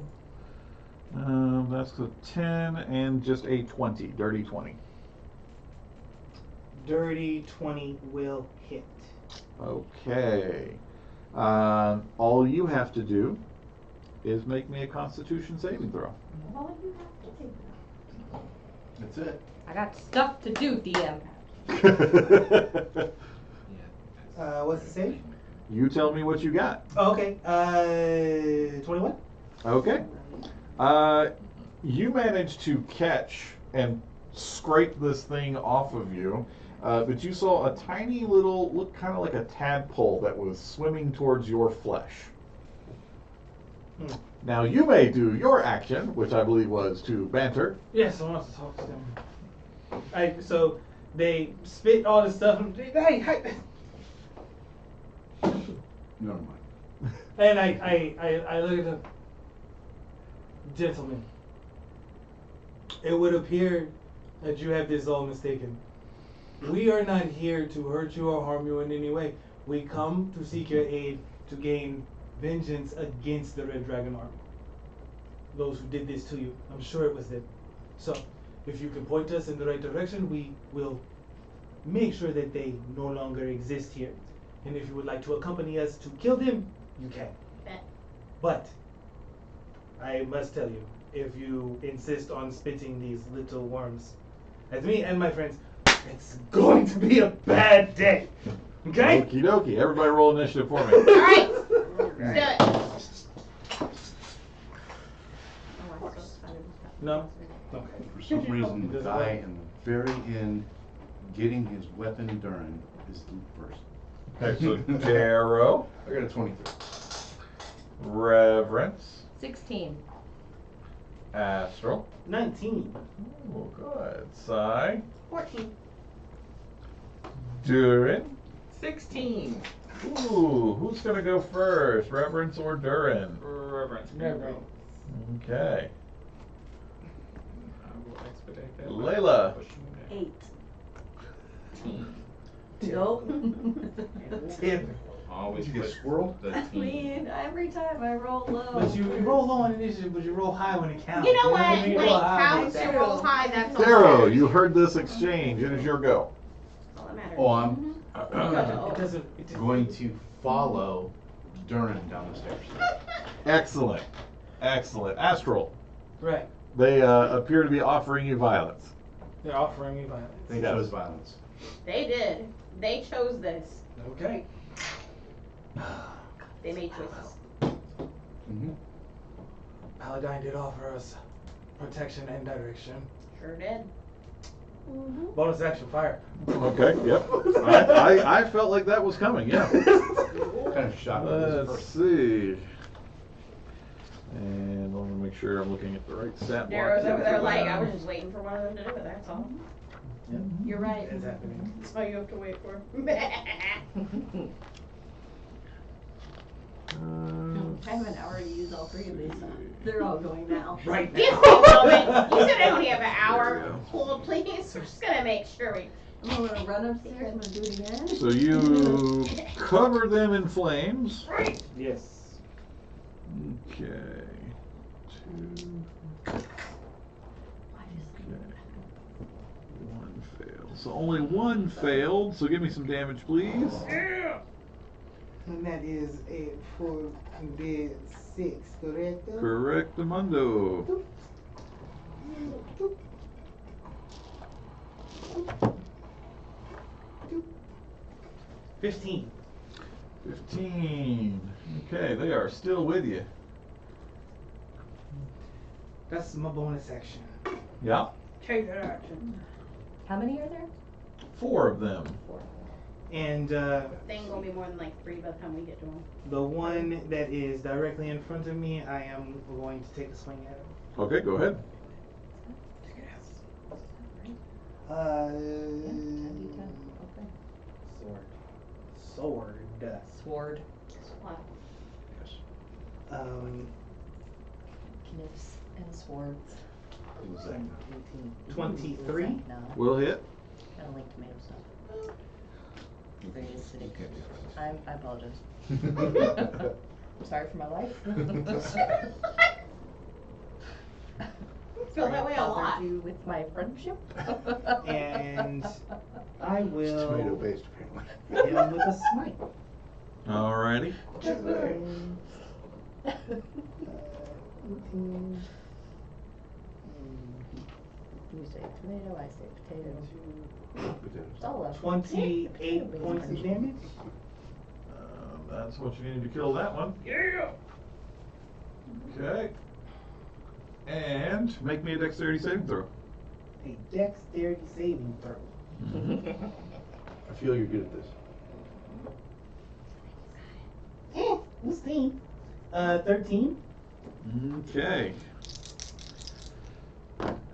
that's a 10 and just a 20, dirty 20. Dirty 20 will hit. Okay. All you have to do is make me a Constitution saving throw. All you have to do. That's it. I got stuff to do, DM. What's the save? You tell me what you got. Oh, okay. 21. Okay. You managed to catch and scrape this thing off of you, but you saw a tiny little, looked kind of like a tadpole that was swimming towards your flesh. Hmm. Now you may do your action, which I believe was to banter. Yes, I want to talk to them. So they spit all this stuff. Hey. Never mind. And I look at them. Gentlemen, it would appear that you have this all mistaken. We are not here to hurt you or harm you in any way. We come to seek your aid to gain vengeance against the Red Dragon Army. Those who did this to you. I'm sure it was them. So, if you can point us in the right direction, we will make sure that they no longer exist here. And if you would like to accompany us to kill them, you can. Bet. But I must tell you, if you insist on spitting these little worms at me and my friends, it's going to be a bad day. Okay? Okie dokie. Everybody roll initiative for me. All right. Let's do it. No? Okay. For some reason, the guy in the very end getting his weapon Durin is the first. Okay, so Darrow, I got a 23. Reverence, 16. Astral. 19. Oh, good. Sai, 14. Durin. 16. Ooh, who's gonna go first, Reverence or Durin? Reverence. Reverence. Okay. I will expedite that. Layla. 8. Nope. Tip. Always Did you get put squirrel? the I team. mean, every time I roll low. But you roll low on initiative, but you roll high when it counts. You know what I what? mean? When Roll it high counts, when you it roll counts. high. That's all that Darrow, matters. you heard this exchange. It is your go. That's all that matters. Oh, I'm It doesn't. It doesn't. going to follow Durin down the stairs. Excellent. Excellent. Astral, Right. they appear to be offering you violence. They're offering me violence. They Yes. chose violence. They did. They chose this. Okay. They made choices. Mm-hmm. Paladine did offer us protection and direction. Sure did. Bonus action fire. Okay, yep. I felt like that was coming, yeah. Kind of shocked with this Let's first. see. And let me make sure I'm looking at the right stat block. Darrow's over there like, I was just waiting for one of them to do it, that's all. You're right. It's happening. That's all you have to wait for. I have an hour to use all 3 of these. They're all going now. Right Give now. me a moment. You said I only have an hour. Hold, please. We're just gonna make sure we. I'm gonna run upstairs. I'm gonna do it again. So you cover them in flames. Yes. Okay. 2. Okay. 1 failed. So only one failed, so give me some damage, please. And that is a 4d6, correct? Correctamundo. Doop. Doop. Doop. Doop. 15. 15. Okay, they are still with you. That's my bonus action. Yeah. Take that action. How many are there? 4 of them. And They ain't gonna be more than like 3 by the time we get to them. the one that is directly in front of me, I am going to take a swing at him. Okay, go ahead. Okay. Sword. Sword. Knives and swords. 23. No, Will hit. I don't like tomato stuff. Very acidic. I apologize. I'm sorry for my life. Feel that way a Bothered lot. you with my friendship. And I will Tomato based, apparently. hit him with a smite. Alrighty. 18. You say tomato, I say potato. Potatoes. It's all left. 28 points of damage. That's what you need to kill that one. Yeah! Okay. And make me a dexterity saving throw. A dexterity saving throw. I feel you're good at this. We'll see. 13. Okay.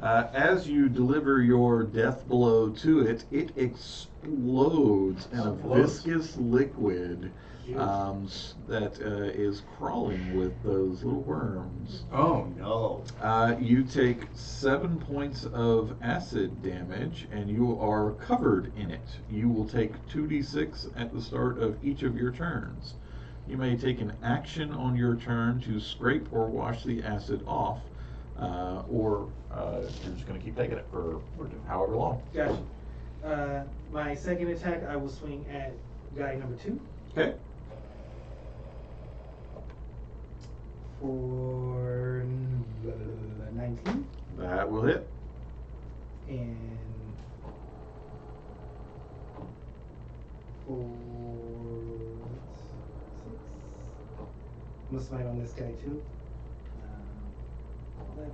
As you deliver your death blow to it, it explodes in a viscous liquid that is crawling with those little worms. Oh no. You take 7 points of acid damage, and you are covered in it. You will take 2d6 at the start of each of your turns. You may take an action on your turn to scrape or wash the acid off, or you're just going to keep taking it for however long. Gotcha. My second attack, I will swing at guy number 2. Okay. For 19. That will hit. And for 6. I'm gonna smite on this guy too. 11.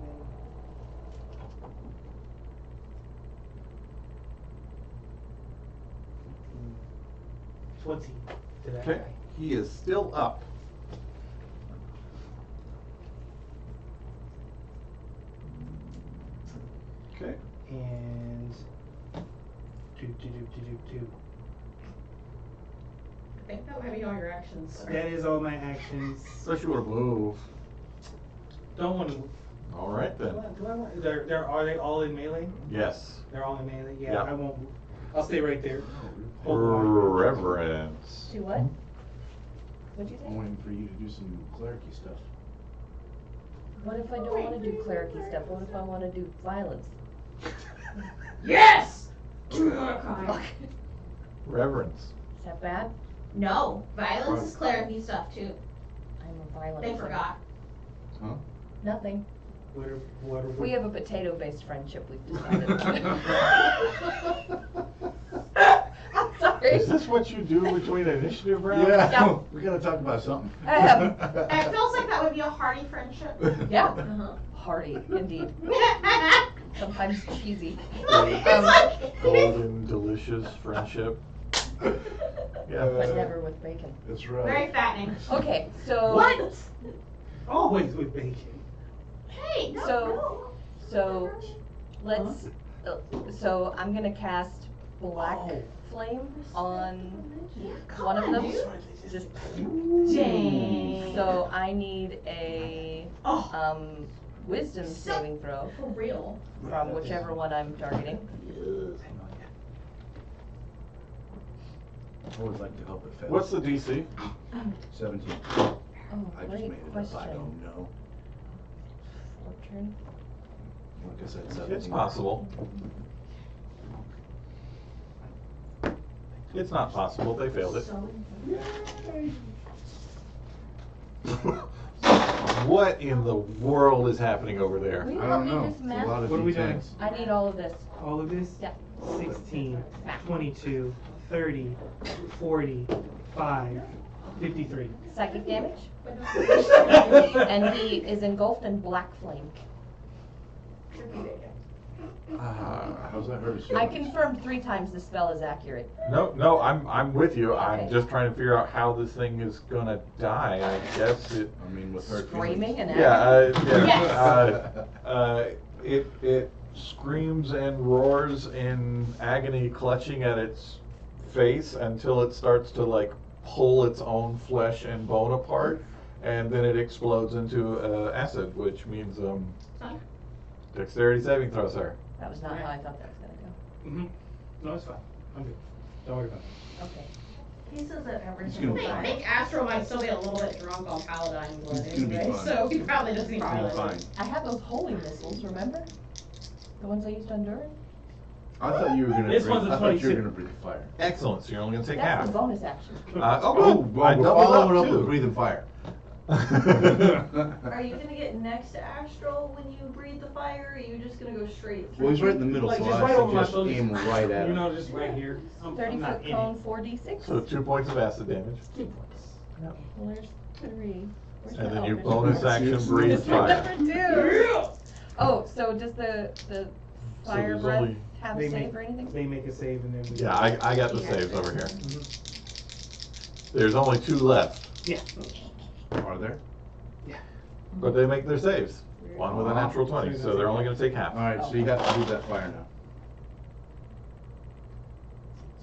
20 to that Okay. guy. He is still up. Okay. And do. I think that might be all your actions. That is all my actions. Unless you want to move. Don't want to. All right then. Do I want? Are they all in melee? Yes. They're all in melee. Yeah, Yeah. I won't move. I'll stay right there. Hold the line. Reverence. Do what? What'd you I'm say? waiting for you to do some clericy stuff. What if I don't want to do clericy stuff? What if I want to do violence? Yes! Do Mordecai. Reverence. Is that bad? No, violence is clericy stuff too. I'm a violent. They person. forgot. Huh? Nothing. What are We have a potato-based friendship. We've decided. I'm sorry. Is this what you do between initiative rounds? Yeah. We gotta talk about something. It feels like that would be a hearty friendship. Yeah. Uh-huh. Hearty, indeed. Sometimes cheesy. Golden, delicious friendship. Yeah. But never with bacon. That's right. Very fattening. Okay, so. What? always with bacon? Hey, no, So let's. So I'm gonna cast black Oh. flame on one of them. Just. Dang. So I need a wisdom saving throw For real. from whichever one I'm targeting. I always like to help it fail. What's the DC? 17. Oh, I just great made it question. up. I don't know. Fortune. Like I said, 17. It's possible. It's not possible. They failed it. What in the world is happening over there? Will you I help don't me know. just It's a math? lot of What are we doing? details. I need all of this. All of this? Yeah. 16, 22, 30, 40, 5, 53. Psychic damage. And he is engulfed in black flame. How's that hurt his I feelings? confirmed 3 times the spell is accurate. No, I'm with you. I'm Okay. just trying to figure out how this thing is gonna die. I guess it. I mean, with her Screaming and Yeah, Yes. It screams and roars in agony, clutching at its face until it starts to like pull its own flesh and bone apart, and then it explodes into acid, which means dexterity saving throw, sir. That was not how I thought that was gonna Mm-hmm. No, it's fine. I'm good. Don't worry about it. go. Okay. He says that every It's single gonna be I time. think Astro might still be a little bit drunk on Paladine blood It's gonna be anyway, fine. so he probably doesn't even It's realize fine. it. I have those holy missiles, remember? The ones I used on Durin? I thought you were gonna This breathe. one's a I thought you were 22. gonna breathe fire. Excellent. So you're only gonna take That's half. the bonus action. Oh, well, I we're doubled following up up with too. breathing fire. Are you gonna get next to Astral when you breathe the fire, or are you just gonna go straight through? Well, he's right in the middle, Like, so just I right over my suggest shoulder. aim right at You him. know, just right here. I'm 30 not foot in cone, it. 4d6. So 2 points of acid damage, 2 points. Well, there's 3. Where's and my- then oh, you there's bonus four. action breathe It's my fire. number 2. Oh, so does the fire there's breath only- have a They save make, or anything? they make a save and then we. Yeah, I got the saves over here. Mhm. There's only 2 left, Yeah. Are there? but they make their saves. One with a natural 20, so they're only gonna take half. Alright, so you got to do that fire now.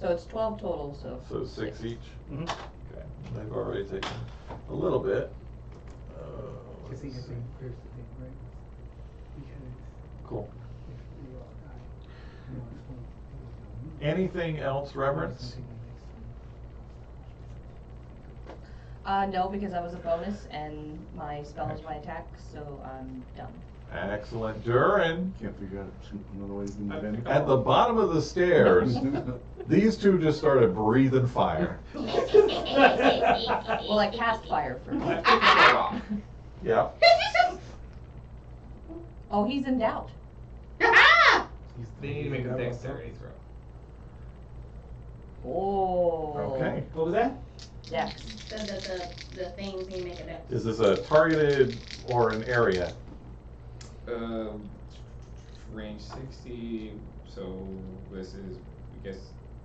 So it's 12 total, so. So 6 each? Mhm. Okay, they've already taken a little bit. Cause he Let's has see. been pierced the thing, right? Because Cool. if they all die, you know, it's going to. Anything else, Reverence? No, because I was a bonus and my spell is my attack, so I'm done. Excellent. Durin, Can't figure out another way to do that anyway. at the bottom of the stairs, these 2 just started breathing fire. Well, I cast fire first. Yeah. Oh, he's in doubt. They need to make a dexterity throw. Oh. Okay. What was that? Dex. The things you make a dex. Is this a targeted or an area? Range 60, so this is, I guess,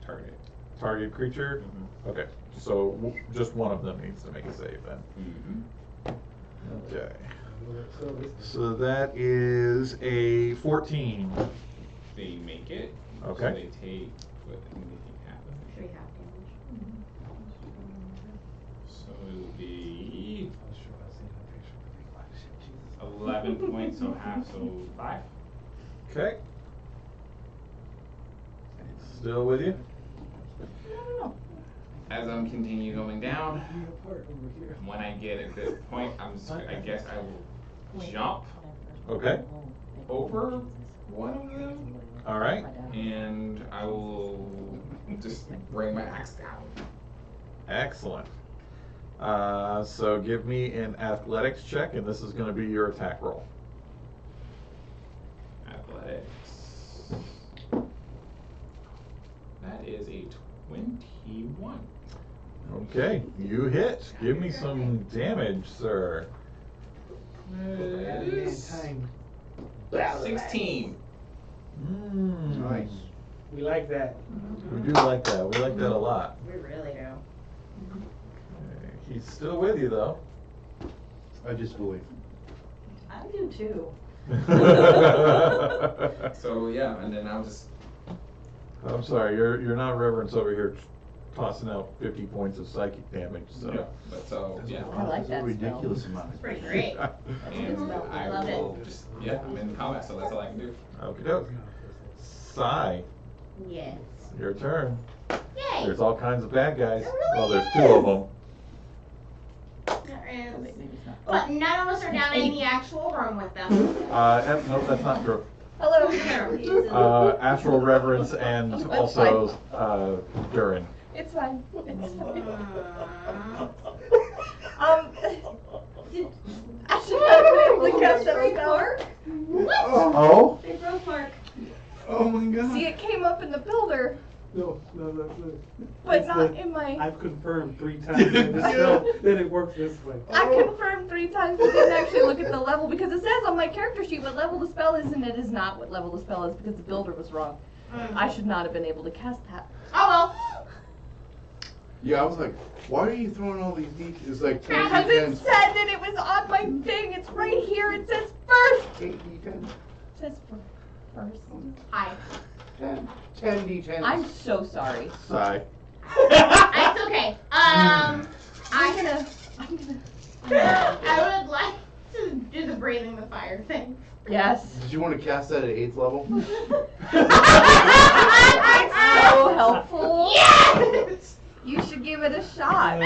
target. Target creature? Okay, so just one of them needs to make a save then. Okay. So that is a 14. They make it. Okay. So they take, what, anything happen? Should we have damage? So it'll be 11 points, so half, so 5. Okay. Still with you? As I'm continue going down, when I get at this point, I guess I will jump Okay. over one of them, All right. and I will just bring my axe down. Excellent. So give me an athletics check, and this is going to be your attack roll. Athletics. That is a 21. Okay, you hit. Give me some damage, sir. Time. 16. Nice. We like that. We do like that. We like that a lot. We really do. Okay, he's still with you, though. I just believe. I do too. So yeah, and then I'll just. I'm sorry, you're not Reverence over here tossing out 50 points of psychic damage, so. Yeah, but so yeah. I like That's that a ridiculous amount. It's pretty great. And I I love it. will just I'm in combat, so that's all I can do. Okie doke. Sai, Yes. your turn. Yay! There's all kinds of bad guys. There really Well, there's is. 2 of them. There is. Maybe it's not. But none of us are down in the actual room with them. No, that's not true. Hello. He's in Astral Reverence and also Durin. It's fine. It's fine. I should have been able to cast that spell. Oh? They broke Mark. Oh my god. See, it came up in the builder, No. but It's not the- in my. I've confirmed 3 times in the spell that it works this way. I confirmed 3 times, but didn't actually look at the level because it says on my character sheet what level the spell is, and it is not what level the spell is because the builder was wrong. I should not have been able to cast that. Oh well. Yeah, I was like, why are you throwing all these details? It's like 10 Because it D10s. said that it was on my thing. It's right here. It says first. 8 D10s. It says first. Hi. 10 D10s. I'm so sorry. Sigh. It's okay. I'm gonna. I would like to do the breathing the fire thing. Yes. Did you want to cast that at 8th level? It's so helpful. Yes! You should give it a shot.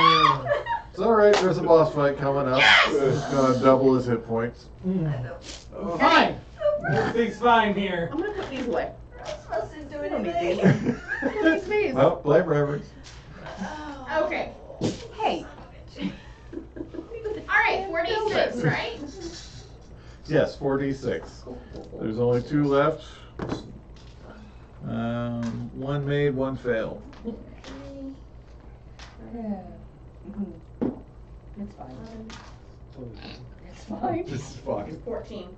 It's alright, there's a boss fight coming up. It's gonna double his hit points. Fine. Everything's fine here. I'm gonna put these away. We're not supposed to do I don't need anything. these. Well, blame Reverence. Okay. Hey. Alright, 46, right? Yes, 4d6. There's only 2 left. 1 made, 1 failed. It's fine. It's fine. This is fine. 14.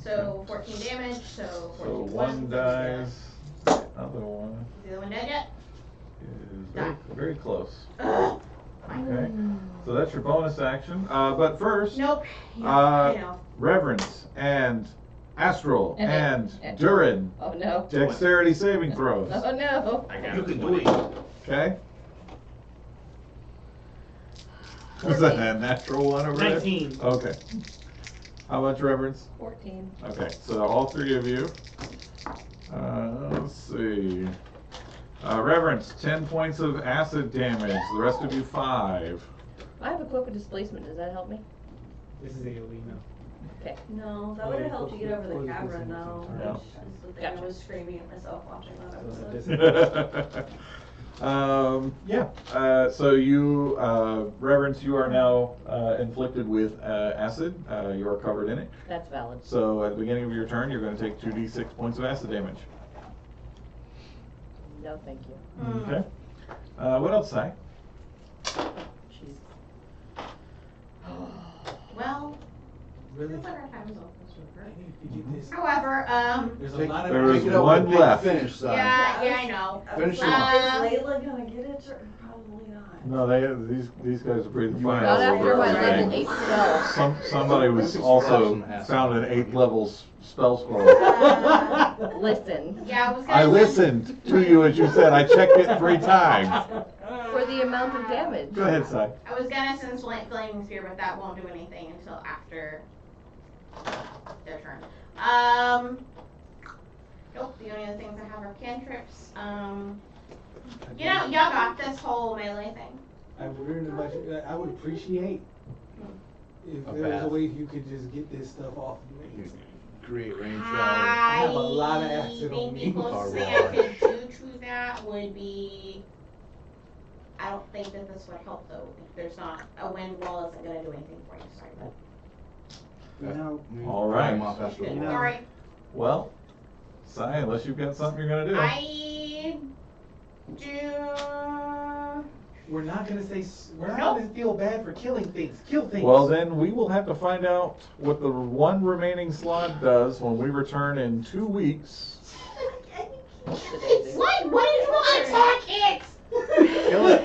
So 14 damage, so 14 So plus 1 dies. Other one The other one dead yet? is very, very close. Ugh. Okay. So that's your bonus action. But first, Nope. Yeah, Uh, I know. Reverence and Astral And and Durin. Oh no. Dexterity saving throws. Oh no. I got You it. can do it. Okay. Was that a natural one over there? 19. Okay. How much Reverence? 14. Okay, so all 3 of you. Let's see. Reverence, 10 points of acid damage. The rest of you 5. I have a cloak of displacement. Does that help me? This is AoE now. Okay. No, that would have helped you get over the cavern though. Yeah. Which is the thing I Gotcha. was screaming at myself watching that So episode. Yeah. So you, Reverence, you are now inflicted with acid. You are covered in it. That's valid. So at the beginning of your turn, you're going to take 2d6 points of acid damage. No, thank you. Okay. What else, Si? Jeez. Well, Really? looks like our time is almost over. I need to get this. However, There's a lot of. There is Take it out one with a big left. Finish, son. yeah, I know. Finish Is him off. Layla gonna get it or probably not? No, these guys are breathing fire. Not all after over my everything. level 8 spell. Somebody was also found an 8th level spell scroll. Listen. Yeah, I was gonna I say- listened to you as you said. I checked it 3 times. For the amount of damage. Go ahead, Si. I was gonna send Flaming Spear, but that won't do anything until after their turn. Nope, the only other things I have are cantrips. You know, y'all got this whole melee thing. I would appreciate if A there was a bath. way you could just get this stuff off of me. Create range shower. I have a lot of acid on think me. the closest thing I Car could do to that would be. I don't think that this would help though. If there's not a wind wall, isn't gonna do anything for you. Sorry. No. All right. I'm off after the No. wall. Sorry. Well, Si, unless you've got something you're gonna do. I do. We're not gonna say. We're not Nope. gonna feel bad for killing things. Kill things. Well, then we will have to find out what the one remaining slot does when we return in 2 weeks. What? What is wrong? Attack it! Kill it.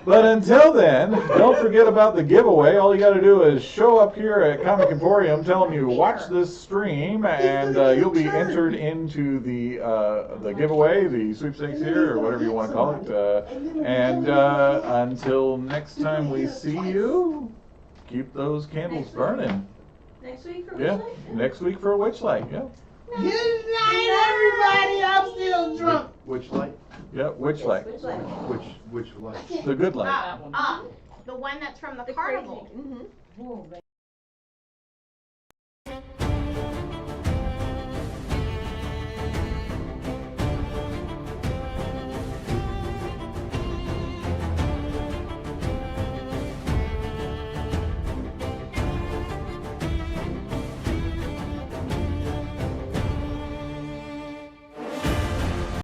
But until then, don't forget about the giveaway. All you got to do is show up here at Comic Emporium, tell them you watch this stream, and you'll be entered into the giveaway, the sweepstakes here, or whatever you want to call it. And until next time we see you, keep those candles burning. Next week for Yeah, Witchlight? next week for Witchlight. Yeah, Good night, everybody. I'm still drunk. Which light? yeah, Witchlight, Witchlight. Which light? the good light. That one. The one that's from the carnival. Mm-hmm. Oh,